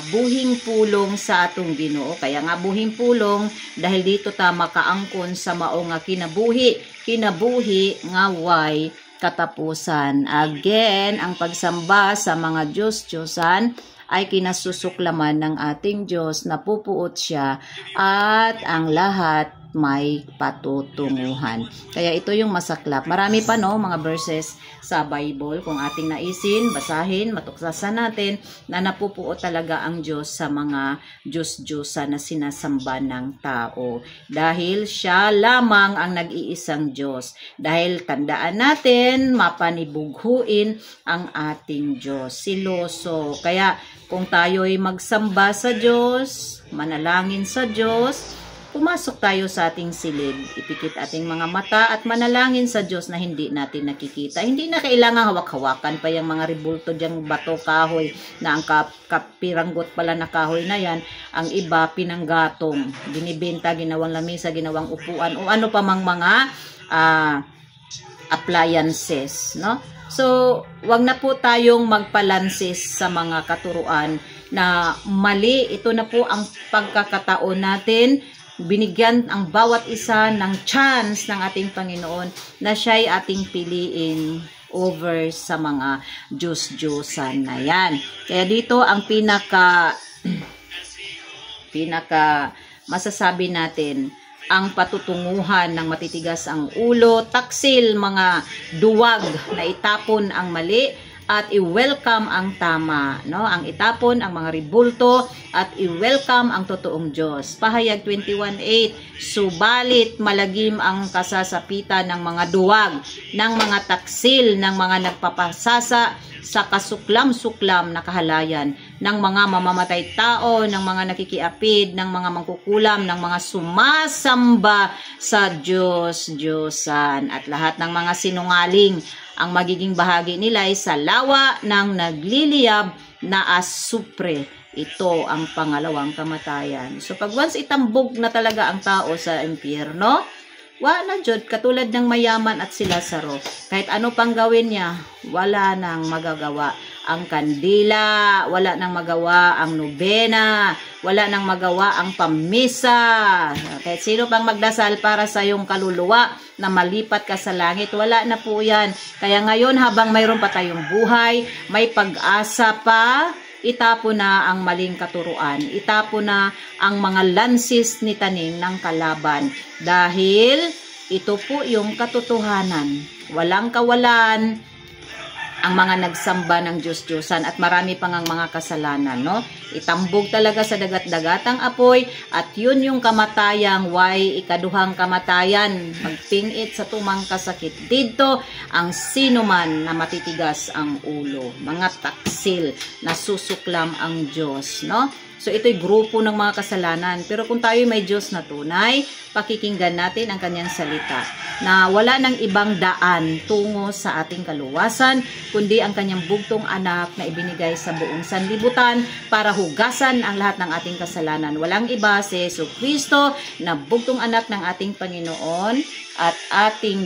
A: buhing pulong sa atong Ginoo. Kaya nga buhing pulong dahil dito ta makaangkon sa mao nga kinabuhi nga way katapusan. Again, ang pagsamba sa mga Diyos-Diyosan ay kinasusuklaman ng ating Diyos, napupuot siya at ang lahat may patutunguhan. Kaya ito yung masaklap. Marami pa mga verses sa Bible kung ating naisin, basahin, matuksasan natin na napupuot talaga ang Diyos sa mga Diyos-Diyosan na sinasamba ng tao. Dahil siya lamang ang nag-iisang Diyos. Dahil tandaan natin, mapanibughuin ang ating Diyos. Siloso. Kaya kung tayo'y magsamba sa Diyos, manalangin sa Diyos, pumasok tayo sa ating silid, ipikit ating mga mata at manalangin sa Diyos na hindi natin nakikita. Hindi na kailangan hawak-hawakan pa yung mga ribulto diyang bato, kahoy, na ang kapiranggot pala na kahoy na yan, ang iba pinanggatong, binibenta, ginawang lamisa, ginawang upuan, o ano pa mang mga appliances, no? So, wag na po tayong magpalansis sa mga katuruan na mali. Ito na po ang pagkakataon natin. Binigyan ang bawat isa ng chance ng ating Panginoon na siya'y ating piliin over sa mga Diyos-Diyosan na yan. Kaya dito ang pinaka masasabi natin, ang patutunguhan ng matitigas ang ulo, taksil mga duwag na itapon ang mali at i-welcome ang tama, no? Ang itapon ang mga ribulto at i-welcome ang totoong Diyos. Pahayag 21:8, subalit malagim ang kasasapitan ng mga duwag, ng mga taksil, ng mga nagpapasasa sa kasuklam-suklam na kahalayan, ng mga mamamatay tao, ng mga nakikiapid, ng mga mangkukulam, ng mga sumasamba sa Diyos-Diyosan, at lahat ng mga sinungaling. Ang magiging bahagi nila ay sa lawa ng nagliliyab na asupre. Ito ang pangalawang kamatayan. So pag once itambog na talaga ang tao sa impyerno, wala Diyod, katulad ng mayaman at si Lazaro. Kahit ano pang gawin niya, wala nang magagawa. ang kandila, wala nang magawa ang nobena, wala nang magawa ang pamisa. Kahit sino pang magdasal para sa iyong kaluluwa na malipat ka sa langit, wala na po yan. Kaya ngayon, habang mayroon pa tayong buhay, may pag-asa pa, itapo na ang maling katuruan, itapo na ang mga lansis ni taning ng kalaban. Dahil ito po yung katotohanan. Walang kawalan ang mga nagsamba ng Diyos-Diyosan at marami pang ang mga kasalanan, no? Itambog talaga sa dagat-dagatang apoy at yun yung kamatayang way ikaduhang kamatayan. Magpingit sa tumang kasakit. Dito ang sinuman na matitigas ang ulo. Mga taksil na susuklam ang Diyos, no? So ito'y grupo ng mga kasalanan. Pero kung tayo may Diyos na tunay, pakikinggan natin ang kanyang salita na wala nang ibang daan tungo sa ating kaluwasan, kundi ang kanyang bugtong anak na ibinigay sa buong sanlibutan para hugasan ang lahat ng ating kasalanan. Walang iba si Jesucristo na bugtong anak ng ating Panginoon at ating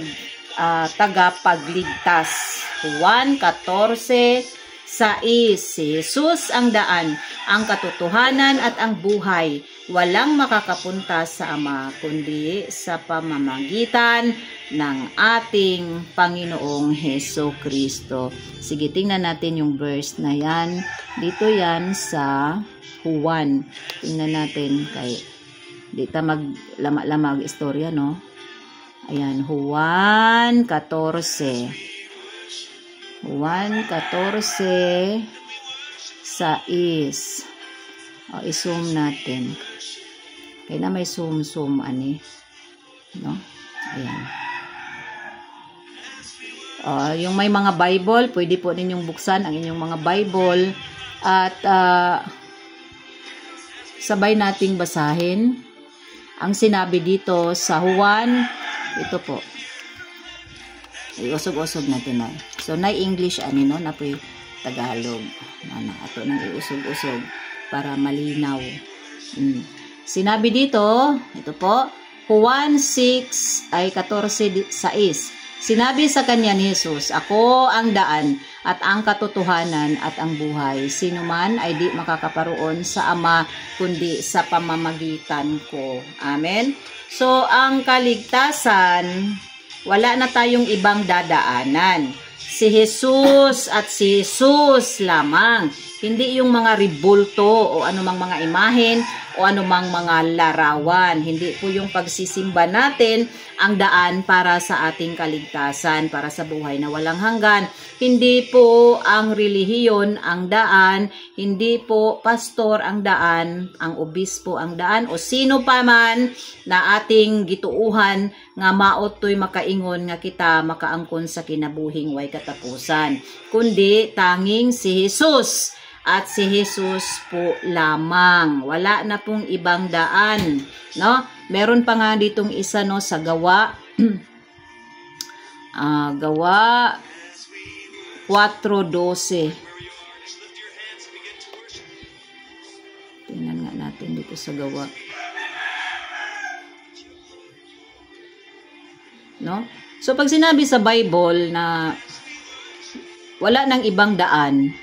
A: tagapagligtas. Juan 14:6. Si Jesus ang daan, ang katotohanan at ang buhay. Walang makakapunta sa Ama kundi sa pamamagitan ng ating Panginoong Jesucristo. Sige, tingnan natin yung verse na yan. Dito yan sa Juan. Tingnan natin kay dito maglamag istorya, no? Ayan, Juan 14. Juan 14:6. I-zoom natin. Kaya na may zoom ani, no? Ayan. Yung may mga Bible, pwede po ninyong buksan ang inyong mga Bible at sabay nating basahin ang sinabi dito sa Juan. Ito po. Iusog-usog natin na. So, na English ani, no? Na po'y Tagalog. Ato nang iusog-usog para malinaw. Sinabi dito, ito po, Juan 6:14. Sinabi sa kanya ni Jesus, ako ang daan at ang katotohanan at ang buhay. Sino man ay di makakaparoon sa Ama kundi sa pamamagitan ko. Amen? So, ang kaligtasan, wala na tayong ibang dadaanan. Si Jesus at si Jesus lamang. Hindi yung mga ribulto o anumang mga imahen o anumang mga larawan. Hindi po yung pagsisimba natin ang daan para sa ating kaligtasan, para sa buhay na walang hanggan. Hindi po ang relihiyon ang daan, hindi po pastor ang daan, ang obispo ang daan, o sino pa man na ating gituuhan nga maotoy makaingon nga kita makaangkon sa kinabuhing way katapusan. Kundi tanging si Jesus. At si Jesus po lamang. Wala na pong ibang daan, no? Meron pa nga ditong isa, no, sa Gawa. Gawa 4:12. Tingnan nga natin dito sa Gawa. No? So pag sinabi sa Bible na wala nang ibang daan,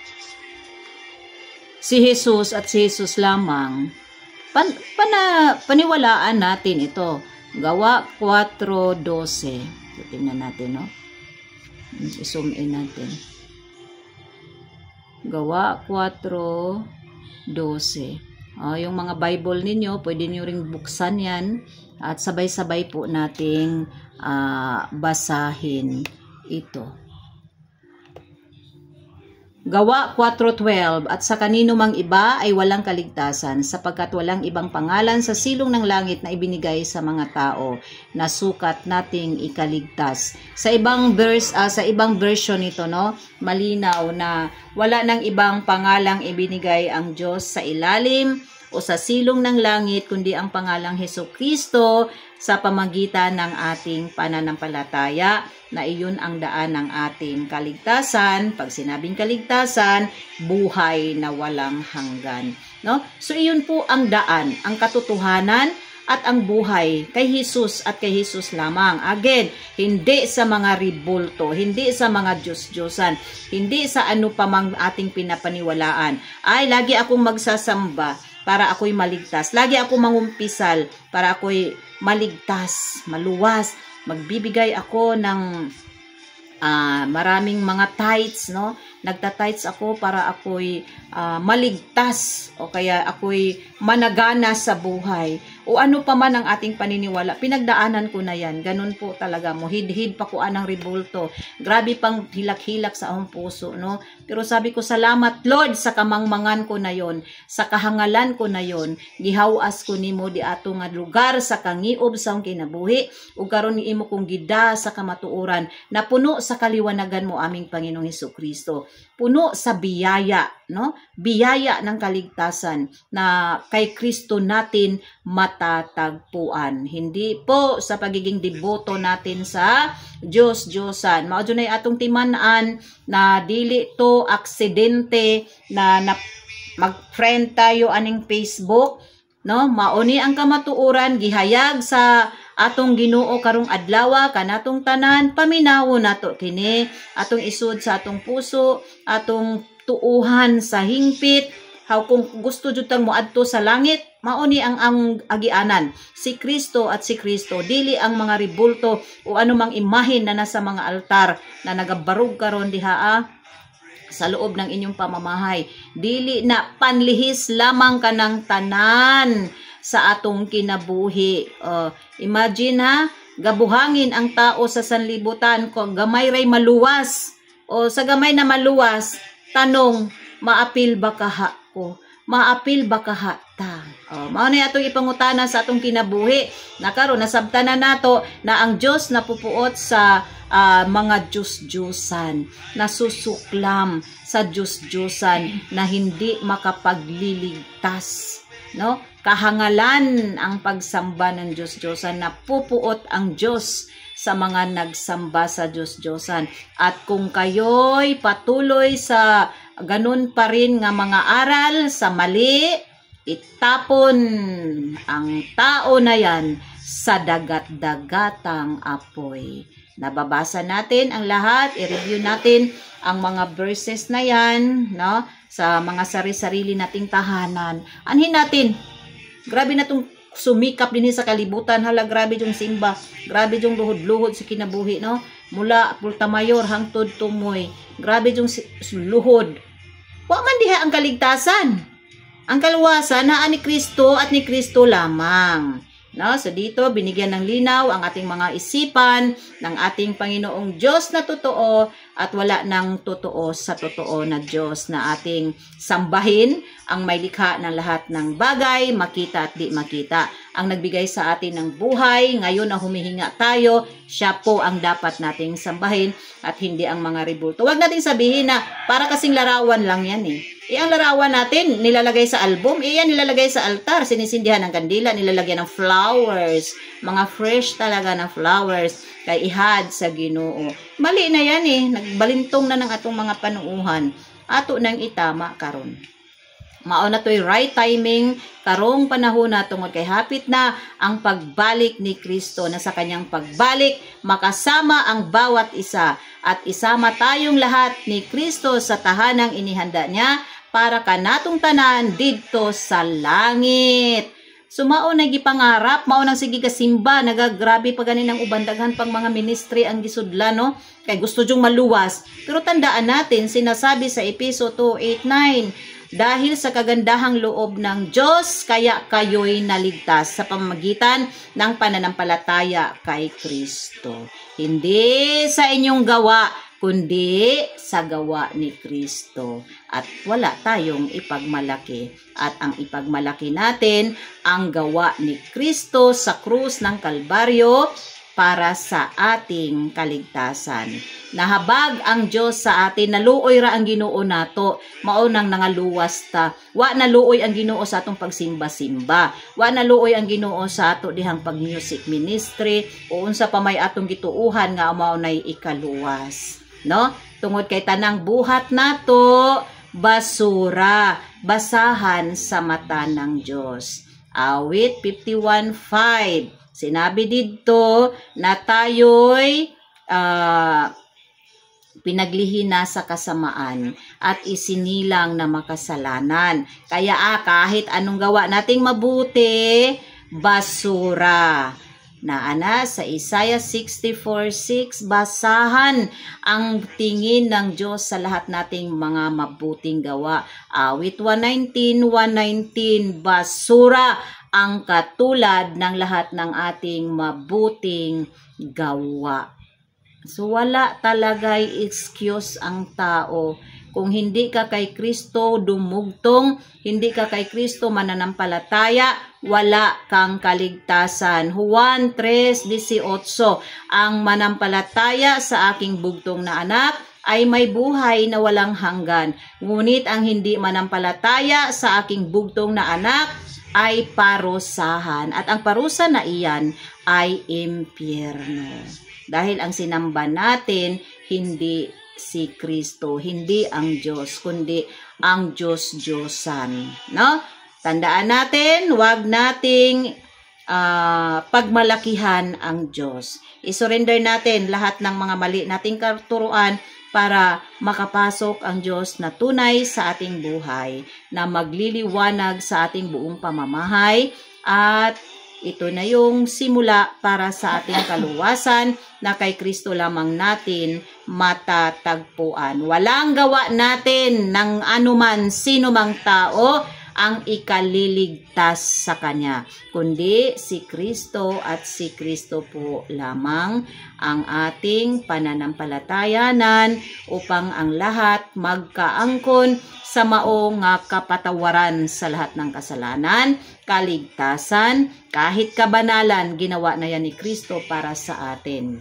A: si Jesus at si Jesus lamang, paniwalaan natin ito. Gawa 4:12. So, tingnan natin, no? I-zoom in natin. Gawa 4:12. Yung mga Bible ninyo, pwede nyo ring buksan yan at sabay-sabay po nating basahin ito. Gawa 4:12, at sa kanino mang iba ay walang kaligtasan, sapagkat walang ibang pangalan sa silong ng langit na ibinigay sa mga tao na sukat nating ikaligtas. Sa ibang verse, sa ibang version nito, no, malinaw na wala nang ibang pangalang ibinigay ang Diyos sa ilalim o sa silong ng langit kundi ang pangalang Jesucristo sa pamagitan ng ating pananampalataya, na iyon ang daan ng ating kaligtasan. Pag sinabing kaligtasan, buhay na walang hanggan, no? So iyon po ang daan, ang katotohanan at ang buhay kay Jesus at kay Jesus lamang. Again, hindi sa mga ribulto, hindi sa mga Diyos-Diyosan, hindi sa ano pa mang ating pinapaniwalaan. Ay, lagi akong magsasamba para ako'y maligtas. Lagi akong mangumpisal para ako'y maligtas, maluwas. Magbibigay ako ng maraming mga tithes, no? Nagta-tithes ako para ako'y maligtas o kaya ako'y managana sa buhay. O ano pa man ang ating paniniwala, pinagdaanan ko na yan. Ganun po talaga. Muhid-hid pa ko anang ribulto. Grabe pang hilak-hilak sa akong puso, no? Pero sabi ko, salamat Lord sa kamangmangan ko na yon, sa kahangalan ko na yon. Gihawas ko nimo di ato nga lugar sa kangiob sa akong kinabuhi ug karon ni imo kong gida sa kamatuoran na puno sa kaliwanagan mo aming Panginoong Hesukristo. Puno sa biyaya, no? Biyaya ng kaligtasan na kay Kristo natin matatagpuan. Hindi po sa pagiging deboto natin sa Diyos-Diyosan. Mao dunay atong timan-an na dili to aksidente na mag-friend tayo aning Facebook, no? Mauni ang kamatuoran gihayag sa atong Ginoo karong adlaw kanatong tanan, paminawo nato kini, atong isud sa atong puso, atong tuuhan sa hingpit. How kung gusto jud tang moadto sa langit, mauni ang agianan si Kristo at si Kristo, dili ang mga ribulto o anumang imahen na nasa mga altar na nagabarog karon diha sa loob ng inyong pamamahay. Dili na panlihis lamang kanang tanan sa atong kinabuhi. Imagine ha, gabuhangin ang tao sa sanlibutan ko, gamay ray maluwas. O sa gamay na maluwas, tanong, maapil ba kaha ko? Maapil ba kaha ta? Mao na atong ipangutana sa atong kinabuhi. Nakaroon, nasabtanan nato na ang Diyos napupuot sa mga Diyos-Diyosan, nasusuklam sa Diyos-Diyosan na hindi makapagliligtas, no? Kahangalan ang pagsamba ng Diyos-Diyosan, na pupuot ang Diyos sa mga nagsamba sa Diyos-Diyosan. At kung kayo'y patuloy sa ganun pa rin nga mga aral sa mali, itapon ang tao na yan sa dagat-dagatang apoy. Nababasa natin ang lahat, i-review natin ang mga verses na yan, no? Sa mga sari-sarili nating tahanan. Anhin natin, grabe na itong sumikap din sa kalibutan. Hala, grabe yung simba. Grabe yung luhod-luhod sa kinabuhi, no? Mula Pultamayor hangtod Tumoy. Grabe yung luhod. Wa man diha ang kaligtasan. Ang kaluwasan na ni Kristo at ni Kristo lamang. No? So dito, binigyan ng linaw ang ating mga isipan ng ating Panginoong Diyos na totoo at wala ng totoo sa totoo na Diyos na ating sambahin, ang may likha ng lahat ng bagay, makita at di makita. Ang nagbigay sa atin ng buhay, ngayon na humihinga tayo, siya po ang dapat nating sambahin at hindi ang mga ribulto. Huwag nating sabihin na para kasing larawan lang yan eh. Ang larawan natin, nilalagay sa album, yan nilalagay sa altar, sinisindihan ng kandila, nilalagyan ng flowers, mga fresh talaga na flowers, kay ihad sa Ginoo. Mali na yan eh, nagbalintong na ng atong mga panuuhan, ato nang itama karon. Mao na to'y right timing, karong panahon na tungod kay hapit na ang pagbalik ni Kristo, na sa kanyang pagbalik, makasama ang bawat isa at isama tayong lahat ni Kristo sa tahanang inihanda niya para kanatong tanan didto sa langit. So mao na gipangarap, mao nang sige kasimba, nagagrabe pa ganin ang ubandaghan pang mga ministry ang gisudlan, no? Kay gusto jung maluwas. Pero tandaan natin, sinasabi sa Efeso 2:8-9, dahil sa kagandahang loob ng Diyos, kaya kayo'y naligtas sa pamamagitan ng pananampalataya kay Kristo. Hindi sa inyong gawa, kundi sa gawa ni Kristo. At wala tayong ipagmalaki. At ang ipagmalaki natin, ang gawa ni Kristo sa krus ng Kalbaryo para sa ating kaligtasan. Nahabag ang Diyos sa atin, naluoy ra ang Ginoo nato, maunang nangaluwas ta. Wa naluoy ang Ginoo sa atong pagsimba-simba. Wa naluoy ang Ginoo sa ato dihang pag-music ministry o unsa pa may atong gituuhan nga mao nay ikaluwas. No? Tungod kay tanang buhat nato, basura, basahan sa mata ng Diyos. Awit 51:5. Sinabi dito na tayo'y pinaglihi na sa kasamaan at isinilang na makasalanan. Kaya kahit anong gawa nating mabuti, basura. Sa Isaiah 64:6, basahan ang tingin ng Diyos sa lahat nating mga mabuting gawa. Awit 119:119, basura ang katulad ng lahat ng ating mabuting gawa. So wala talaga'y excuse ang tao. Kung hindi ka kay Kristo dumugtong, hindi ka kay Kristo mananampalataya, wala kang kaligtasan. Juan 3:18, ang manampalataya sa aking bugtong na anak ay may buhay na walang hanggan. Ngunit ang hindi manampalataya sa aking bugtong na anak ay parusahan. At ang parusa na iyan ay impyerno. Dahil ang sinamba natin, hindi si Kristo, hindi ang Diyos, kundi ang Diyos-Diyosan. No? Tandaan natin, huwag nating pagmalakihan ang Diyos. I-surrender natin lahat ng mga mali nating katuruan para makapasok ang Diyos na tunay sa ating buhay, na magliliwanag sa ating buong pamamahay, at ito na yung simula para sa ating kaluwasan na kay Kristo lamang natin matatagpuan. Walang gawa natin ng anuman sino mang tao ang ikaliligtas sa Kanya, kundi si Kristo at si Kristo po lamang ang ating pananampalatayanan upang ang lahat magkaangkon sa maong kapatawaran sa lahat ng kasalanan, kaligtasan, kahit kabanalan, ginawa na yan ni Kristo para sa atin.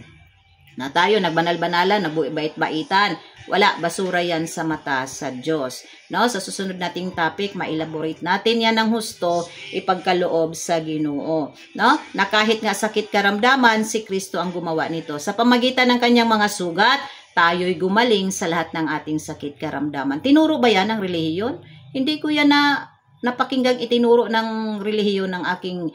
A: Na tayo nagbanal-banalan, nagbait-baitan, wala, basura yan sa mata sa Diyos. No? Sa susunod nating topic, ma-elaborate natin yan ng husto, ipagkaloob sa Ginoo. No? Na kahit nga sakit karamdaman, si Kristo ang gumawa nito. Sa pamagitan ng kanyang mga sugat, tayo'y gumaling sa lahat ng ating sakit karamdaman. Tinuro ba yan ng relihiyon? Hindi ko yan napakinggang itinuro ng relihiyon ng aking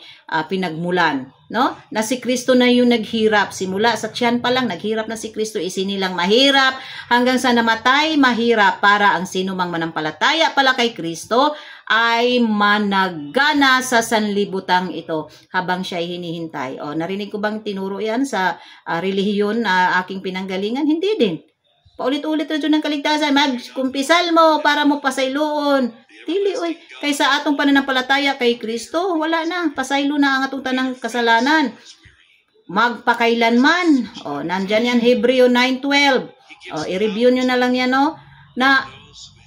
A: pinagmulan. No? Na si Kristo na yung naghirap. Simula sa tiyan pa lang, naghirap na si Kristo, isinilang mahirap, hanggang sa namatay, mahirap, para ang sino mang manampalataya pala kay Kristo ay managana sa sanlibutang ito habang siya ay hinihintay. O, narinig ko bang tinuro yan sa relihiyon na aking pinanggalingan? Hindi din. Paulit-ulit na dyan ng kaligtasan. Magkumpisal mo para mo pasayloon. Dili, oy. Kaysa atong pananampalataya kay Kristo, wala na. Pasaylo na ang atong tanang kasalanan. Magpakailanman. O, nandyan yan, Hebreo 9:12. O, i-review nyo na lang yan, no? Na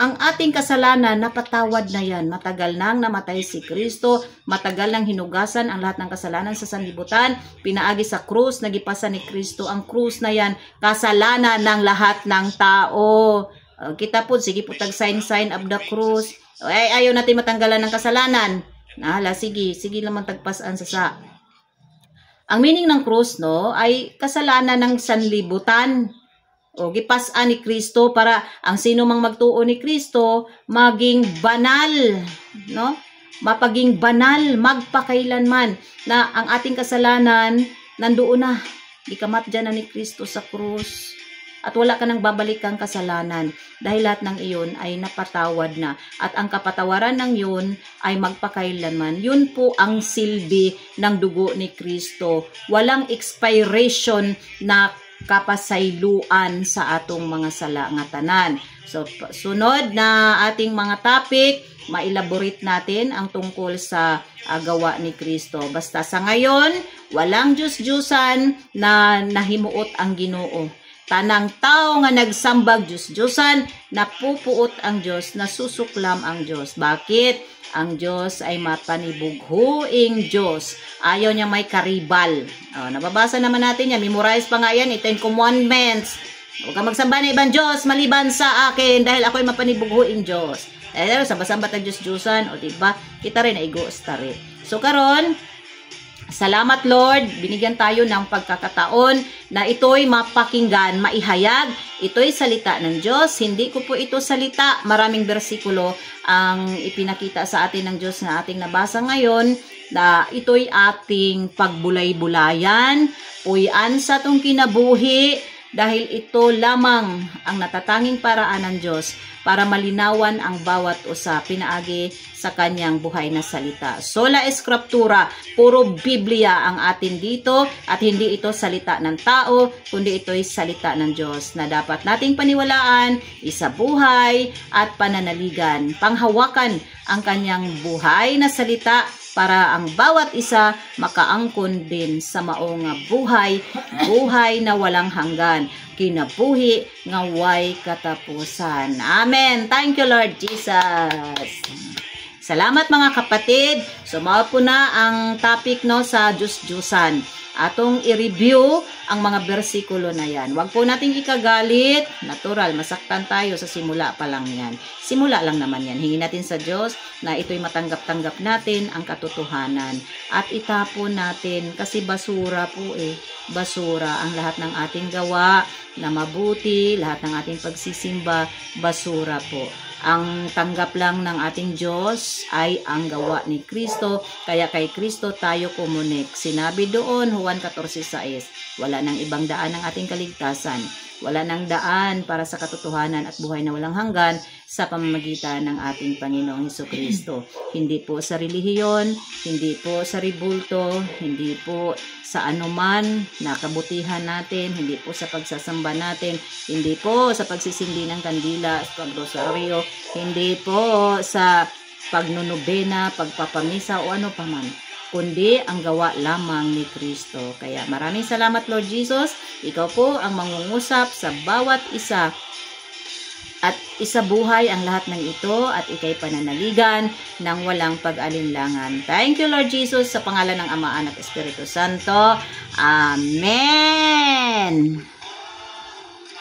A: ang ating kasalanan, napatawad na yan. Matagal nang namatay si Kristo. Matagal nang hinugasan ang lahat ng kasalanan sa sanlibutan. Pinaagi sa krus, nagipasa ni Kristo. Ang krus na yan, kasalanan ng lahat ng tao. Kita po, sige po, tag-sign of the cross. Ay, ayaw natin matanggalan ng kasalanan. Sige naman tagpasan sa. Ang meaning ng cross, no, ay kasalanan ng sanlibutan. O, gipasan ni Kristo para ang sino mang magtuo ni Kristo maging banal, no? Mapaging banal, magpakailanman, na ang ating kasalanan nandoon na. Ikamat dyan na ni Kristo sa krus. At wala ka nang babalik kang kasalanan dahil lahat ng iyon ay napatawad na. At ang kapatawaran ng yun ay magpakailanman. Yun po ang silbi ng dugo ni Kristo. Walang expiration na kapasayluan sa atong mga sala nga tanan. So, sunod na ating mga topic, ma-elaborate natin ang tungkol sa gawa ni Kristo. Basta sa ngayon, walang Diyos-Diyosan na nahimuot ang Ginoo. Tanang tao nga nagsambag Diyos-Diyosan, napupuot ang Diyos, nasusuklam ang Diyos. Bakit? Ang Diyos ay mapanibughuing Diyos. Ayaw niya may karibal. Nababasa naman natin yan. Memorize pa nga yan, 10 Commandments. Huwag kang magsamba ng ibang Diyos maliban sa akin dahil ako ay mapanibughuing Diyos. Dahil samba-samba tag Diyos-Diyosan, o diba? Kita rin ay go-stari. So karon, salamat Lord, binigyan tayo ng pagkakataon na ito'y mapakinggan, maihayag. Ito'y salita ng Diyos, hindi ko po ito salita. Maraming bersikulo ang ipinakita sa atin ng Diyos na ating nabasa ngayon. na ito'y ating pagbulay-bulayan, puyan sa itong kinabuhi, dahil ito lamang ang natatanging paraan ng Diyos para malinawan ang bawat usa pinaagi sa kanyang buhay na salita. Sola Escriptura, puro Biblia ang atin dito at hindi ito salita ng tao, kundi ito'y salita ng Diyos na dapat nating paniwalaan, isabuhay at pananaligan. Panghawakan ang kanyang buhay na salita para ang bawat isa makaangkon din sa maong buhay, buhay na walang hanggan, kinabuhi nga way katapusan. Amen. Thank you, Lord Jesus. Salamat mga kapatid. Sumao po na ang topic no sa Diyos-Diyusan. Atong i-review ang mga bersikulo na yan. Huwag po nating ikagalit. Natural, masaktan tayo sa simula pa lang yan. Simula lang naman yan. Hingin natin sa Diyos na ito'y matanggap-tanggap natin ang katotohanan. At itapon natin kasi basura po basura ang lahat ng ating gawa na mabuti, lahat ng ating pagsisimba, basura po. Ang tanggap lang ng ating Diyos ay ang gawa ni Kristo, kaya kay Kristo tayo kumunik. Sinabi doon, Juan 14:6, wala nang ibang daan ng ating kaligtasan. Wala nang daan para sa katotohanan at buhay na walang hanggan sa pamamagitan ng ating Panginoong Hesukristo. Hindi po sa relihiyon, hindi po sa ribulto, hindi po sa anuman na kabutihan natin, hindi po sa pagsasamba natin, hindi po sa pagsisindi ng kandila, sa pagrosaryo, hindi po sa pagnunubena, pagpapamisa o ano pa man, kundi ang gawa lamang ni Kristo. Kaya maraming salamat, Lord Jesus. Ikaw po ang mangungusap sa bawat isa at isabuhay ang lahat ng ito at ikay pananaligan ng walang pag-alinlangan. Thank you, Lord Jesus, sa pangalan ng Ama, Anak, Espiritu Santo. Amen.